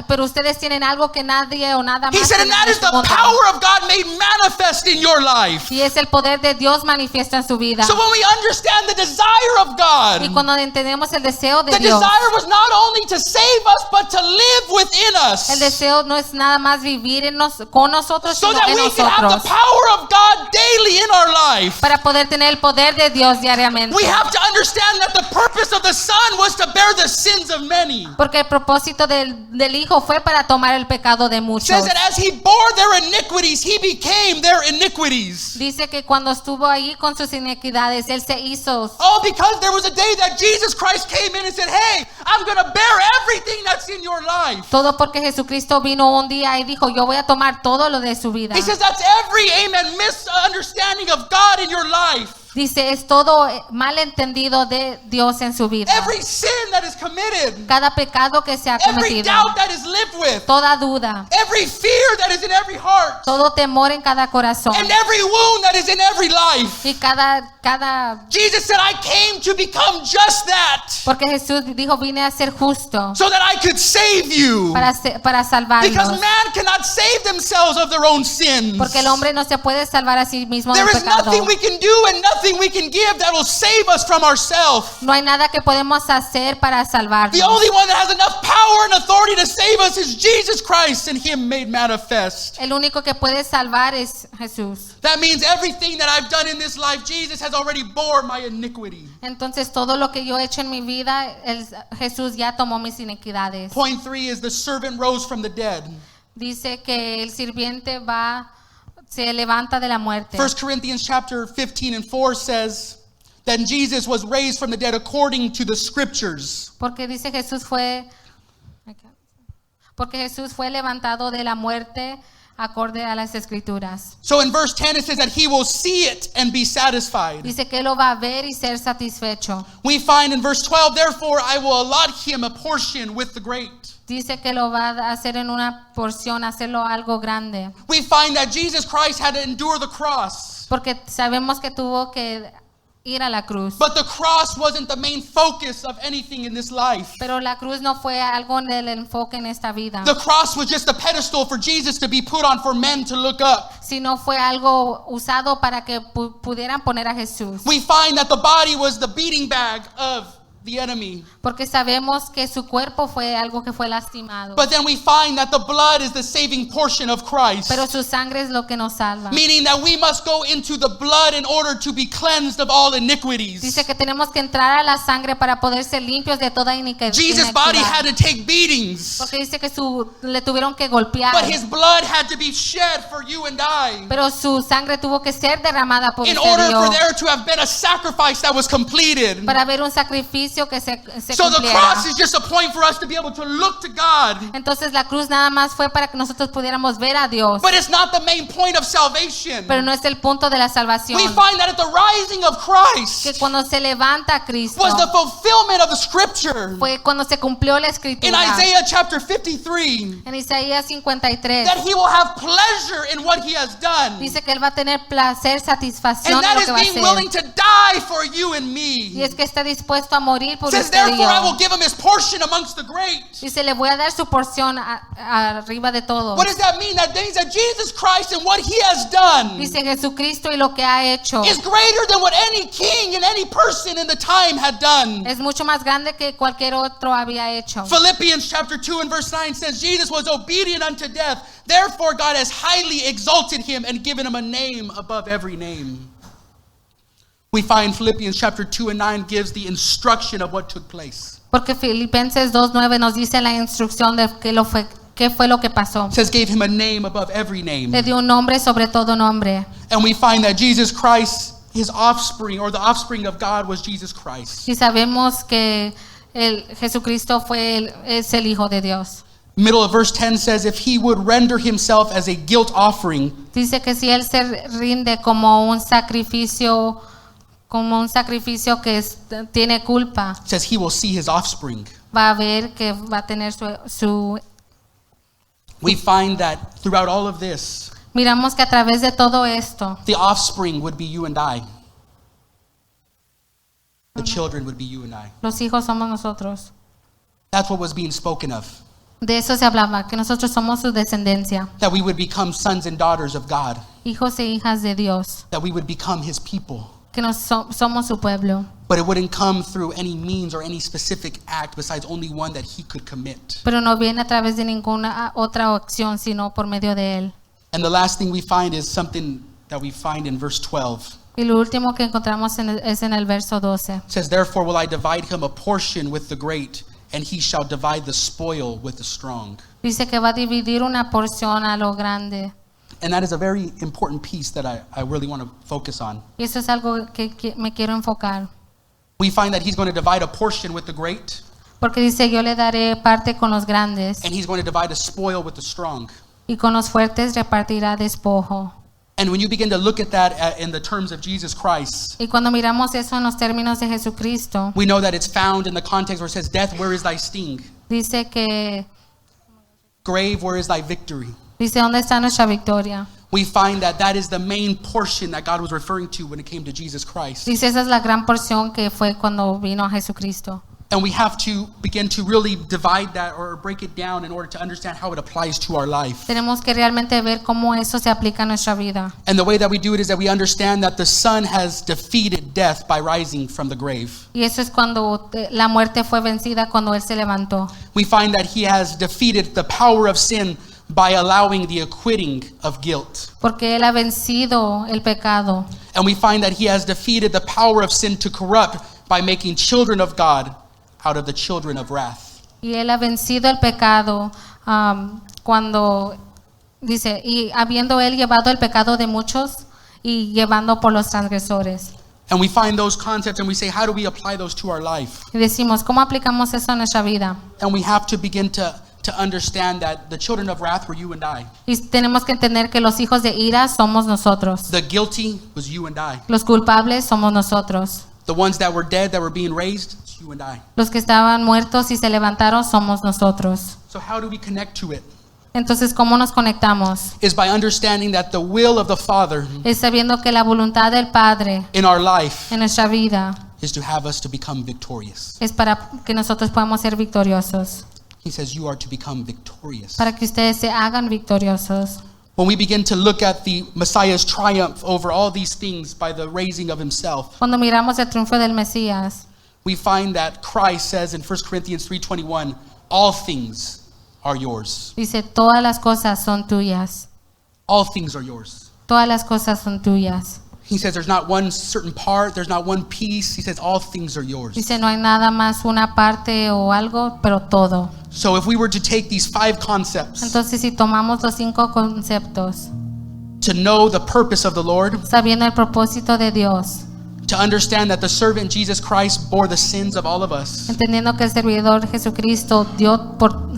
Pero ustedes tienen algo que nadie o nada He más said, and tiene that en is este the mundo. power of God made manifest in your life. Y es el poder de Dios manifiesta en su vida. So when we understand the desire of God, Y cuando entendemos el deseo de the Dios, desire was not only to save us, but to live within us. el deseo no es nada más vivir con nosotros, So sino that en we can have nosotros. the power of God daily in our life. Para poder tener el poder de Dios diariamente. We have to understand that the purpose of the Son was to bear the sins of many. Porque el propósito del Hijo fue para tomar el pecado de It muchos. says that as he bore their iniquities, he became their iniquities. Dice que cuando estuvo ahí con sus iniquidades, Él se hizo. Oh, because there was a day that Jesus Christ came in and said, hey, I'm going to bear everything that's in your life. Todo porque Jesucristo vino un día y dijo, yo voy a tomar todo lo de su vida. He says that's every, amen, misunderstanding of God in your life. Dice, es todo mal entendido de Dios en su vida. Every sin that is committed, Cada pecado que se ha every cometido, doubt that is lived with, toda duda, every fear that is in every heart, todo temor en cada corazón and every wound that is in every life. y cada Jesus said, I came to become just that, porque Jesús dijo, vine a ser justo so that I could save you. para Because salvarnos, man cannot save themselves of their own sins. porque el hombre no se puede salvar a sí mismo del There is pecado. nothing we can do and nothing we can give that will save us from ourselves. No hay nada que podemos hacer para salvarnos. The only one that has enough power and authority to save us is Jesus Christ and Him made manifest. El único que puede salvar es Jesús. That means everything that I've done in this life, Jesus has already bore my iniquity. Entonces todo lo que yo he hecho en mi vida, Jesús ya tomó mis iniquidades. Point 3 is the servant rose from the dead. Dice que el sirviente se levanta de la muerte. 1 Corinthians chapter 15 and 4 says that Jesus was raised from the dead according to the scriptures. Porque dice porque Jesús fue levantado de la muerte acorde a las escrituras. So in verse 10 it says that he will see it and be satisfied. Dice que lo va a ver y ser satisfecho. We find in verse 12, therefore I will allot him a portion with the great. Dice que lo va a hacer en una porción, hacerlo algo grande. We find that Jesus Christ had to endure the cross. Porque sabemos que tuvo que ir a la cruz. But the cross wasn't the main focus of anything in this life. Pero la cruz no fue algo del enfoque en esta vida. The cross was just a pedestal for Jesus to be put on for men to look up. Sino fue algo usado para que pudieran poner a Jesús. We find that the body was the beating bag of the enemy. Porque sabemos que su cuerpo fue algo que fue lastimado. But then we find that the blood is the saving portion of Christ. Pero su sangre es lo que nos salva. Meaning that we must go into the blood in order to be cleansed of all iniquities. Dice que tenemos que entrar a la sangre para poder ser limpios de toda iniquidad. Jesus' body had to take beatings. Porque dice que le tuvieron que golpear. But his blood had to be shed for you and I. Pero su sangre tuvo que ser derramada por In usted order y yo, for there to have been a sacrifice that was completed. para ver un sacrificio que se So the cumpliera. cross is just a point for us to be able to look to God. Entonces la cruz nada más fue para que nosotros pudiéramos ver a Dios. But it's not the main point of salvation. Pero no es el punto de la salvación. We find that at the rising of Christ Que cuando se levanta Cristo was the fulfillment of the scripture. fue cuando se cumplió la In escritura. Isaiah chapter 53, En Isaías 53 that he will have pleasure in what he has done. dice que él va a tener placer, satisfacción And en that lo is que va a being willing hacer. to die for you and Y me. es que está dispuesto a morir por Says, usted y therefore I will yo. give him his portion amongst the great. Dice, le voy a dar su porción arriba de todo. What does that mean? That means that Jesus Christ and what he has done Dice Jesucristo y lo que ha hecho is greater than what any king and any person in the time had done. es mucho más grande que cualquier otro había hecho. Philippians chapter 2 and verse 9 says, Jesus was obedient unto death. Therefore God has highly exalted him and given him a name above every name. We find Philippians chapter 2 and 9 gives the instruction of what took place. Porque Filipenses 2:9 nos dice la instrucción de qué fue lo que pasó. It says gave him a name above every name. Le dio un nombre sobre todo nombre. And we find that Jesus Christ, his offspring, or the offspring of God, was Jesus Christ. Y sabemos que Jesucristo es el Hijo de Dios. Middle of verse 10 says, if he would render himself as a guilt offering, Dice que si él se rinde como un sacrificio que tiene culpa, it says he will see his offspring. va a ver que va a tener su. We find that throughout all of this, Miramos que a través de todo esto, the offspring would be you and I. The children would be you and I. los hijos somos nosotros. That's what was being spoken of. De eso se hablaba, que nosotros somos su descendencia, That we would become sons and daughters of God. hijos e hijas de Dios, That we would become his people. que somos su pueblo. But it wouldn't come through any means or any specific act besides only one that he could commit. Pero no viene a través de ninguna otra acción, sino por medio de él. And the last thing we find is something that we find in verse 12. Y lo último que encontramos es en el verso 12. It says, therefore will I divide him a portion with the great, and he shall divide the spoil with the strong. Dice que va a dividir una porción a lo grande. And that is a very important piece that I really want to focus on. Y eso es algo que me quiero enfocar. We find that he's going to divide a portion with the great, Porque dice, yo le daré parte con los grandes, and he's going to divide a spoil with the strong. y con los fuertes repartirá despojo. And when you begin to look at that in the terms of Jesus Christ, Y cuando miramos eso en los términos de Jesucristo, we know that it's found in the context where it says, "Death, where is thy sting? dice Grave, where is thy victory?" ¿dónde está nuestra victoria? We find that that is the main portion that God was referring to when it came to Jesus Christ. Dice, esa es la gran porción que fue cuando vino a Jesucristo. And we have to begin to really divide that or break it down in order to understand how it applies to our life. Tenemos que realmente ver cómo eso se aplica a nuestra vida. And the way that we do it is that we understand that the Son has defeated death by rising from the grave. Y eso es cuando la muerte fue vencida, cuando Él se levantó. We find that he has defeated the power of sin by allowing the acquitting of guilt. Porque Él ha vencido el pecado. And we find that he has defeated the power of sin to corrupt by making children of God out of the children of wrath. Y Él ha vencido el pecado cuando dice, y habiendo Él llevado el pecado de muchos y llevando por los transgresores. And we find those concepts and we say, how do we apply those to our life? Y decimos, ¿cómo aplicamos eso a nuestra vida? And we have to begin to understand that the children of wrath were you and I. Y tenemos que entender que los hijos de ira somos nosotros. The guilty was you and I. Los culpables somos nosotros. The ones that were dead, that were being raised, it's you and I. Los que estaban muertos y se levantaron somos nosotros. So how do we connect to it? Entonces, ¿cómo nos conectamos? Is by understanding that the will of the Father Es sabiendo que la voluntad del Padre in our life en nuestra vida is to have us to become victorious. es para que nosotros podamos ser victoriosos. He says you are to become victorious. Para que ustedes se hagan victoriosos. When we begin to look at the Messiah's triumph over all these things by the raising of himself, Cuando miramos el triunfo del Mesías, we find that Christ says in 1 Corinthians 3:21, all things are yours. dice, todas las cosas son tuyas. All things are yours. Todas las cosas son tuyas. He says there's not one certain part, there's not one piece. He says all things are yours. Dice, no hay nada más una parte o algo, pero todo. So if we were to take these 5 concepts Entonces, si tomamos los 5 conceptos, to know the purpose of the Lord, sabiendo el propósito de Dios, to understand that the servant Jesus Christ bore the sins of all of us, entendiendo que el servidor Jesucristo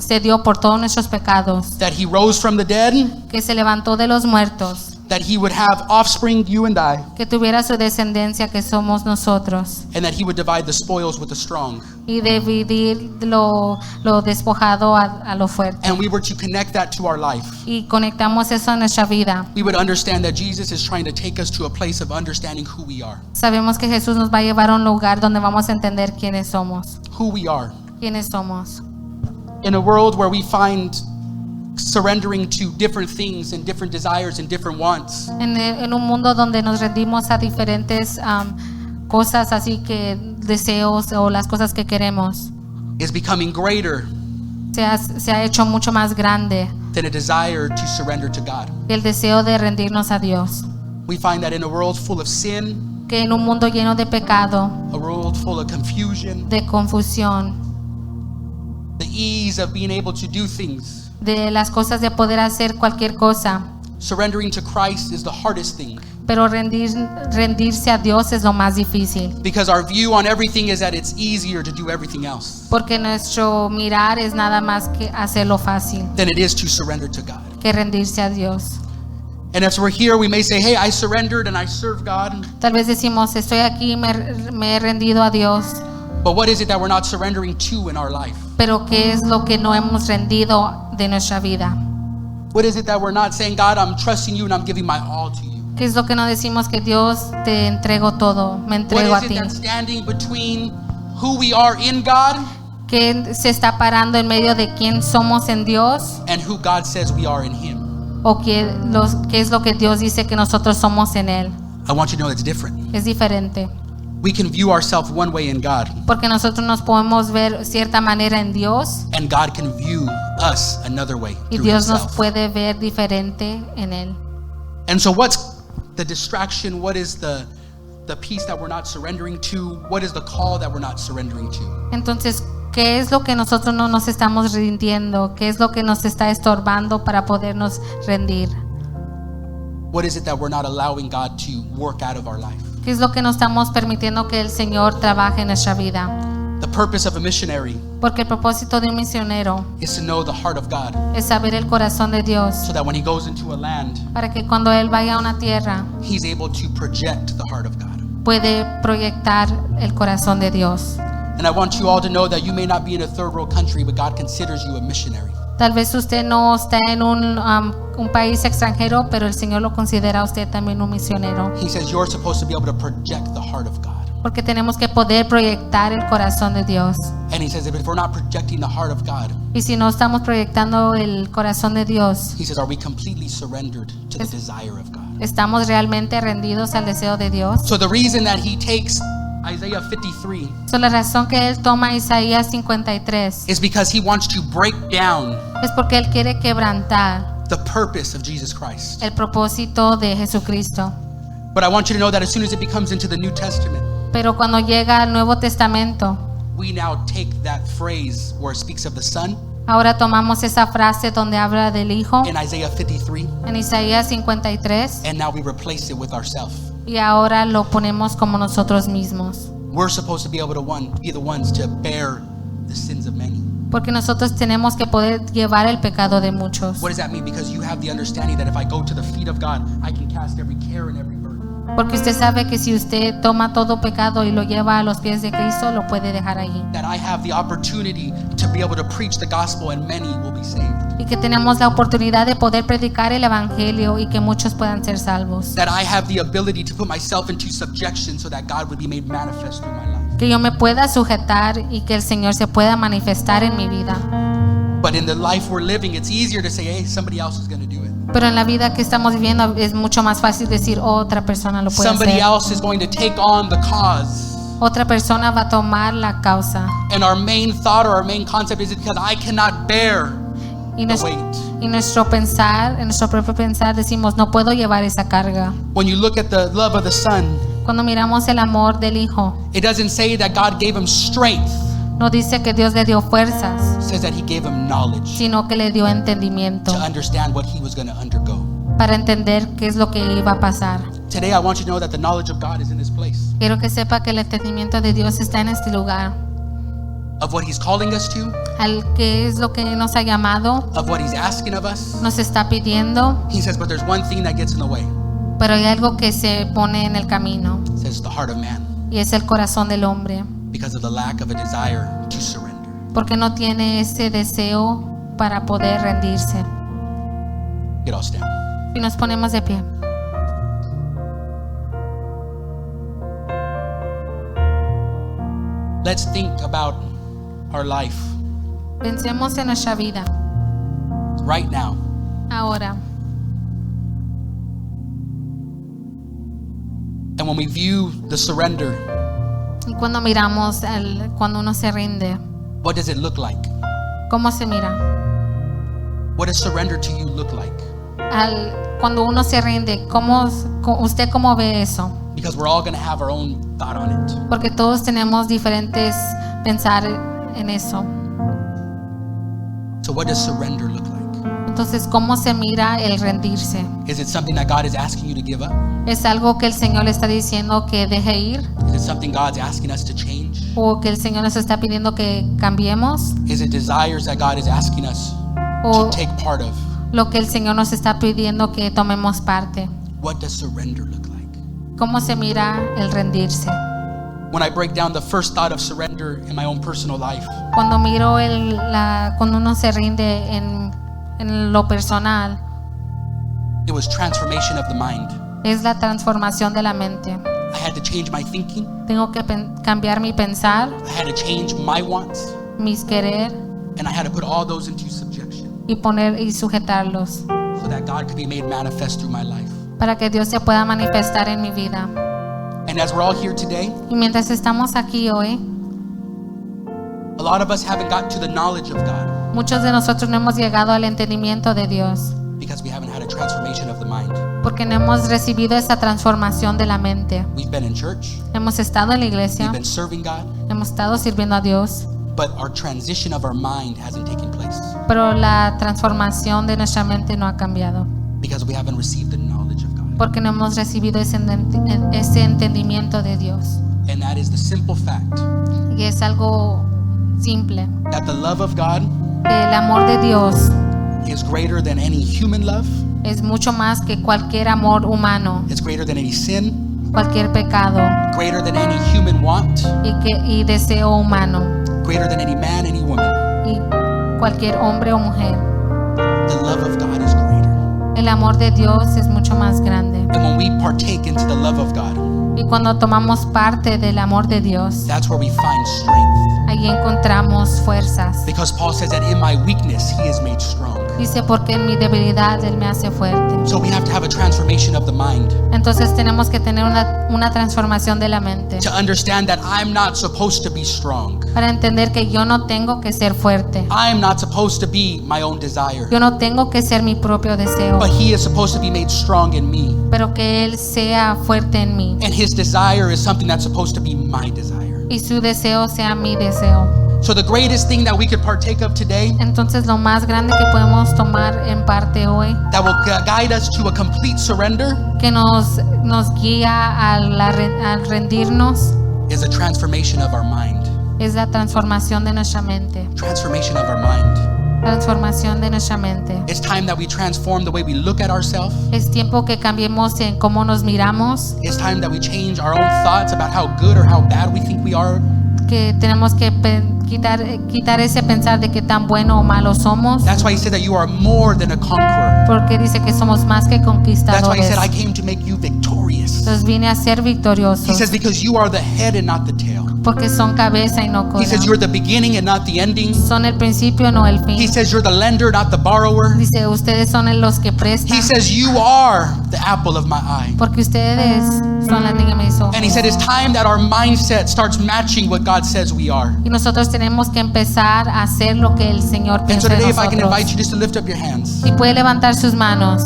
se dio por todos nuestros pecados, that he rose from the dead, que se levantó de los muertos, that he would have offspring, you and I, que tuviera su descendencia, que somos nosotros, and that he would divide the spoils with the strong. y dividir lo despojado a lo fuerte. And we were to connect that to our life. Y conectamos eso a nuestra vida. We would understand that Jesus is trying to take us to a place of understanding who we are. Sabemos que Jesús nos va a llevar a un lugar donde vamos a entender quiénes somos. Who we are. Quiénes somos. In a world where we find surrendering to different things and different desires and different wants, En un mundo donde nos rendimos a diferentes cosas, así que deseos o las cosas que queremos, is becoming greater se ha hecho mucho más grande than a desire to surrender to God. que el deseo de rendirnos a Dios. We find that in a world full of sin, Que en un mundo lleno de pecado, a world full of confusion, de confusión, the ease of being able to do things, de las cosas de poder hacer cualquier cosa, surrendering to Christ is the hardest thing, pero rendirse a Dios es lo más difícil. because our view on everything is that it's easier to do everything else Porque nuestro mirar es nada más que hacerlo fácil, than it is to surrender to God. que rendirse a Dios. And as we're here, we may say, hey, I surrendered and I serve God. Tal vez decimos, estoy aquí, me he rendido a Dios, But what is it that we're not surrendering to in our life? pero ¿qué es lo que no hemos rendido de nuestra vida? What is it that we're not saying, God, I'm trusting you and I'm giving my all to you? ¿Qué es lo que no decimos que Dios te entrego todo, me entrego What a is ti? it that's standing between who we are in God ¿Qué se está parando en medio de quién somos en Dios? and who God says we are in Him? ¿O qué es lo que Dios dice que nosotros somos en Él? I want you to know it's different. Es diferente. We can view ourselves one way in God, Porque nosotros nos podemos ver cierta manera en Dios and God can view us another way y through Dios nos Himself. puede ver diferente en Él. And so what's the distraction? What is the piece that we're not surrendering to? What is the call that we're not surrendering to? Entonces, ¿qué es lo que nosotros no nos estamos rindiendo? ¿Qué es lo que nos está estorbando para podernos rendir? What is it that we're not allowing God to work out of our life? ¿Qué es lo que no estamos permitiendo que el Señor trabaje en nuestra vida? The purpose of a missionary Porque el propósito de un misionero is to know the heart of God, es saber el corazón de Dios, so that when he goes into a land, para que cuando él vaya a una tierra he's able to project the heart of God. puede proyectar el corazón de Dios. And I want you all to know that you may not be in a third world country, but God considers you a missionary. Tal vez usted no está en un país extranjero, pero el Señor lo considera a usted también un misionero. He says you're supposed to be able to project the heart of God. Porque tenemos que poder proyectar el corazón de Dios. And he says if we're not projecting the heart of God, Y si no estamos proyectando el corazón de Dios, he says, are we completely surrendered to the desire of God? ¿estamos realmente rendidos al deseo de Dios? So the reason that he takes Isaiah 53 So, la razón que él toma Isaías 53 is because he wants to break down es porque él quiere quebrantar the purpose of Jesus Christ. el propósito de Jesucristo. But I want you to know that as soon as it becomes into the New Testament, Pero cuando llega al Nuevo Testamento, we now take that phrase where it speaks of the Son ahora tomamos esa frase donde habla del Hijo in Isaiah 53, en Isaías 53 and now we replace it with ourselves. y ahora lo ponemos como nosotros mismos. We're supposed to be able to be the ones to bear the sins of many. Porque nosotros tenemos que poder llevar el pecado de muchos. What does that mean? Because you have the understanding that if I go to the feet of God, I can cast every care and every burden. Porque usted sabe que si usted toma todo pecado y lo lleva a los pies de Cristo, lo puede dejar allí. That I have the opportunity to be able to preach the gospel and many will be saved. Y que tenemos la oportunidad de poder predicar el evangelio y que muchos puedan ser salvos. That I have the ability to put myself into subjection so that God would be made manifest through my life. Que yo me pueda sujetar y que el Señor se pueda manifestar en mi vida. But in the life we're living, it's easier to say, hey, somebody else is going to do it. Pero en la vida que estamos viviendo es mucho más fácil decir, otra persona lo puede Somebody hacer. else is going to take on the cause. Otra persona va a tomar la causa. And our main thought or our main concept is because I cannot bear Y, the nos- weight. y nuestro pensar, en nuestro propio pensar decimos, no puedo llevar esa carga. When you look at the love of the Son, Cuando miramos el amor del Hijo, it doesn't say that God gave him strength. no dice que Dios le dio fuerzas, It says that he gave him knowledge sino que le dio entendimiento to understand what he was going to undergo. para entender qué es lo que iba a pasar. Today I want you to know that the knowledge of God is in this place. Quiero que sepa que el entendimiento de Dios está en este lugar. Of what he's calling us to, Al que es lo que nos ha llamado, of what he's asking of us. nos está pidiendo, He says, but there's one thing that gets in the way. pero hay algo que se pone en el camino It says the heart of man, y es el corazón del hombre, because of the lack of a desire to surrender. porque no tiene ese deseo para poder rendirse. Get all stand. Y nos ponemos de pie. Let's think about our life Pensemos en nuestra vida right now. ahora. And when we view the surrender, Y cuando miramos, cuando uno se rinde, what does it look like? ¿cómo se mira? What does surrender to you look like? Cuando uno se rinde, ¿usted cómo ve eso? Because we're all going to have our own thought on it. Porque todos tenemos diferentes pensar en eso. So what does surrender look like? Entonces, ¿cómo se mira el rendirse? Is it something that God is asking you to give up? ¿Es algo que el Señor le está diciendo que deje ir? Is it something God's asking us to change? ¿O que el Señor nos está pidiendo que cambiemos? Is it desires that God is asking us ¿O to take part of? lo que el Señor nos está pidiendo que tomemos parte? What does surrender look like? ¿Cómo se mira el rendirse? When I break down the first thought of surrender in my own personal life, Cuando miro cuando uno se rinde en lo personal, it was transformation of the mind. es la transformación de la mente. I had to change my thinking. Tengo que cambiar mi pensar, I had to change my wants. mis querer And I had to put all those into subjection y poner y sujetarlos so that God could be made manifest through my life. para que Dios se pueda manifestar en mi vida. And as we're all here today, Y mientras estamos aquí hoy, a lot of us haven't got to the knowledge of God muchos de nosotros no hemos llegado al entendimiento de Dios because we haven't had a transformation of the mind. porque no hemos recibido esa transformación de la mente. We've been in church, Hemos estado en la we've iglesia, been serving God, hemos estado sirviendo a Dios, but our transition of our mind hasn't taken place pero la transformación de nuestra mente no ha cambiado because we haven't received the knowledge of God. porque no hemos recibido ese entendimiento de Dios. And that is the simple fact y es algo simple, that the love of God que el amor de Dios is greater than any human love. es mucho más que cualquier amor humano, It's greater than any sin, cualquier pecado greater than any human want, y deseo humano, greater than any man, any woman. y cualquier hombre o mujer. The love of God is greater. El amor de Dios es mucho más grande. And when we partake into the love of God, Y cuando tomamos parte del amor de Dios, that's where we find strength. ahí encontramos fuerzas. Because Paul says that in my weakness, he is made strong. Dice, porque en mi debilidad Él me hace fuerte. So we have to have a transformation of the mind Entonces tenemos que tener una transformación de la mente to understand that I'm not supposed to be strong. para entender que yo no tengo que ser fuerte. I'm not supposed to be my own desire. Yo no tengo que ser mi propio deseo, But he is supposed to be made strong in me. pero que Él sea fuerte en mí And his desire is something that's supposed to be my desire. y su deseo sea mi deseo. So the greatest thing that we could partake of today Entonces lo más grande que podemos tomar en parte hoy, that will guide us to a complete surrender que nos guía al rendirnos, is a transformation of our mind. es la transformación de nuestra mente. Transformation of our mind. Transformación de nuestra mente. It's time that we transform the way we look at ourselves. Es tiempo que cambiemos en cómo nos miramos, It's time that we change our own thoughts about how good or how bad we think we are. que tenemos que quitar ese pensar de que tan bueno o malo somos, That's why he said that you are more than a conqueror. porque dice que somos más que That's why he conquistadores. said I came to make you victorious. Entonces vine a ser He victoriosos, says because you are the head and not the tail. porque son cabeza y no He cola. says you're the beginning and not the ending. Son el principio, no el He fin. says you're the lender, not the borrower. Dice, ustedes son los que prestan, He says you are the apple of my eye. porque ustedes son la niña de mis ojos. And he said it's time that our mindset starts matching what God says we are. Y nosotros tenemos que empezar a hacer lo que el Señor And piensa so de today if I can invite nosotros. you just to lift up your hands. Y puede levantar sus manos.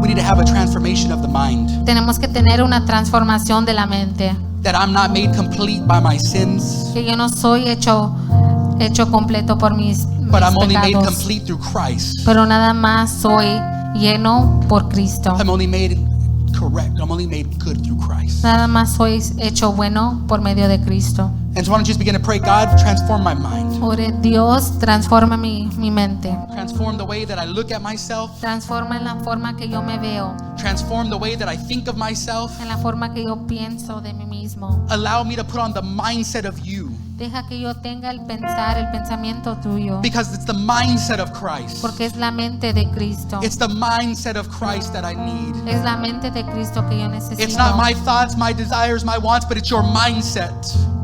We need to have a transformation of the mind. Tenemos que tener una transformación de la mente. That I'm not made complete by my sins, Que yo no soy hecho completo por mis but I'm only made pecados, complete through Christ. pero nada más soy lleno por Cristo. I'm only made correct. I'm only made good through Christ. Nada más soy hecho bueno por medio de Cristo. And so why don't you just begin to pray, God, transform my mind. Ore, Dios, transforma mi mente. Transform the way that I look at myself. Transforma en la forma que yo me veo, Transform the way that I think of myself. en la forma que yo pienso de mí mismo. Allow me to put on the mindset of you, Deja que yo tenga el pensamiento tuyo, because it's the mindset of Christ. porque es la mente de Cristo. It's the mindset of Christ that I need. Es la mente de Cristo que yo It's necesito. not my thoughts, my desires, my wants, but it's your mindset.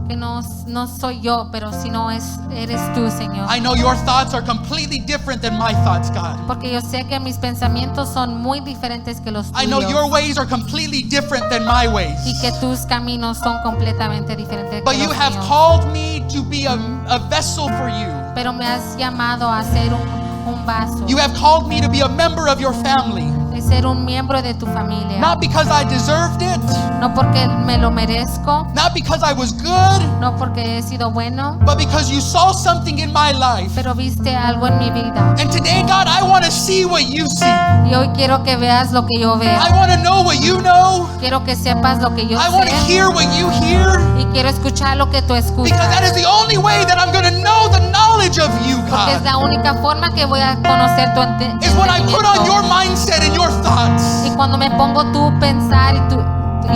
Que no soy yo, pero sino eres tú, Señor. I know your thoughts are completely different than my thoughts, God. Porque yo sé que mis pensamientos son muy diferentes que los I know your tuyos. ways are completely different than my ways. Y que tus caminos son completamente diferentes But que you los have míos. called me to be a vessel for you. Pero me has llamado a ser un vaso. You have called me to be a member of your family. De ser un miembro de tu familia. Not because I deserved it, No porque me lo merezco. not because I was good, No porque he sido bueno. but because you saw something in my life. Pero viste algo en mi vida. And today, God, I want to see what you see. Y hoy quiero que veas lo que yo veo. I want to know what you know. Quiero que sepas lo que yo I want to sé. hear what you hear. Y quiero escuchar lo que tú Because that escuchas. is the only way that I'm going to know the knowledge of you, Porque es God. la única forma que voy a conocer tu Is when I put on your entendimiento. mindset and your thoughts. Y cuando me pongo tú pensar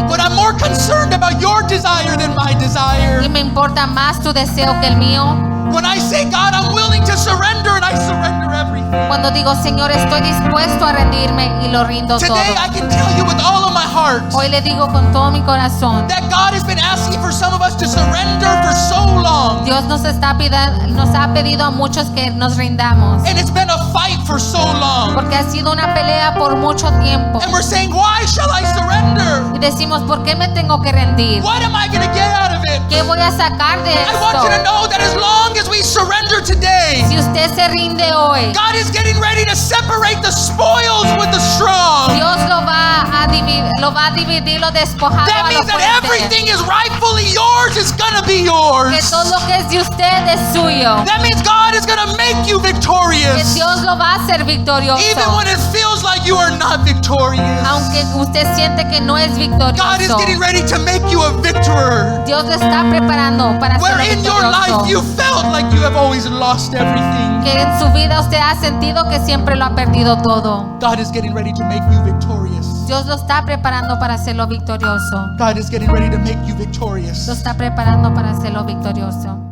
When I'm more concerned about your desire than my desire. y me importa más tu deseo que el mío. When I say, God, I'm willing to surrender, and I surrender everything. Cuando digo, Señor, estoy dispuesto a rendirme y lo rindo todo. Today, I can tell you with all of my heart Hoy le digo con todo mi corazón. that God has been asking for some of us to surrender for so long. Dios nos ha pedido a muchos que nos rindamos. And it's been a fight for so long. Porque ha sido una pelea por mucho tiempo. And we're saying, why shall I surrender? Y decimos, ¿por qué me tengo que rendir? What am I going to get out of it? ¿Qué voy a sacar de I want you to esto? know that as long as we surrender today, Si usted se rinde hoy, God is getting ready to separate the spoils with the strong. Dios lo va a dividir lo despojado That a lo means that fuerte. everything is rightfully yours is going to be yours. Que todo lo que es de usted es suyo. That means God is going to make you Que victorious. Dios lo va a hacer victorioso. Even when it feels like you are not victorious, Aunque usted siente que no es God is victorioso, getting ready to make you a victor. Dios lo está preparando para Where ser in your life you victorioso. felt like you have always lost everything, Que en su vida usted ha sentido que siempre lo ha perdido todo. God is getting ready to make you victorious. Dios lo está preparando para hacerlo victorioso. God is getting ready to make you victorious. Lo está preparando para hacerlo victorioso.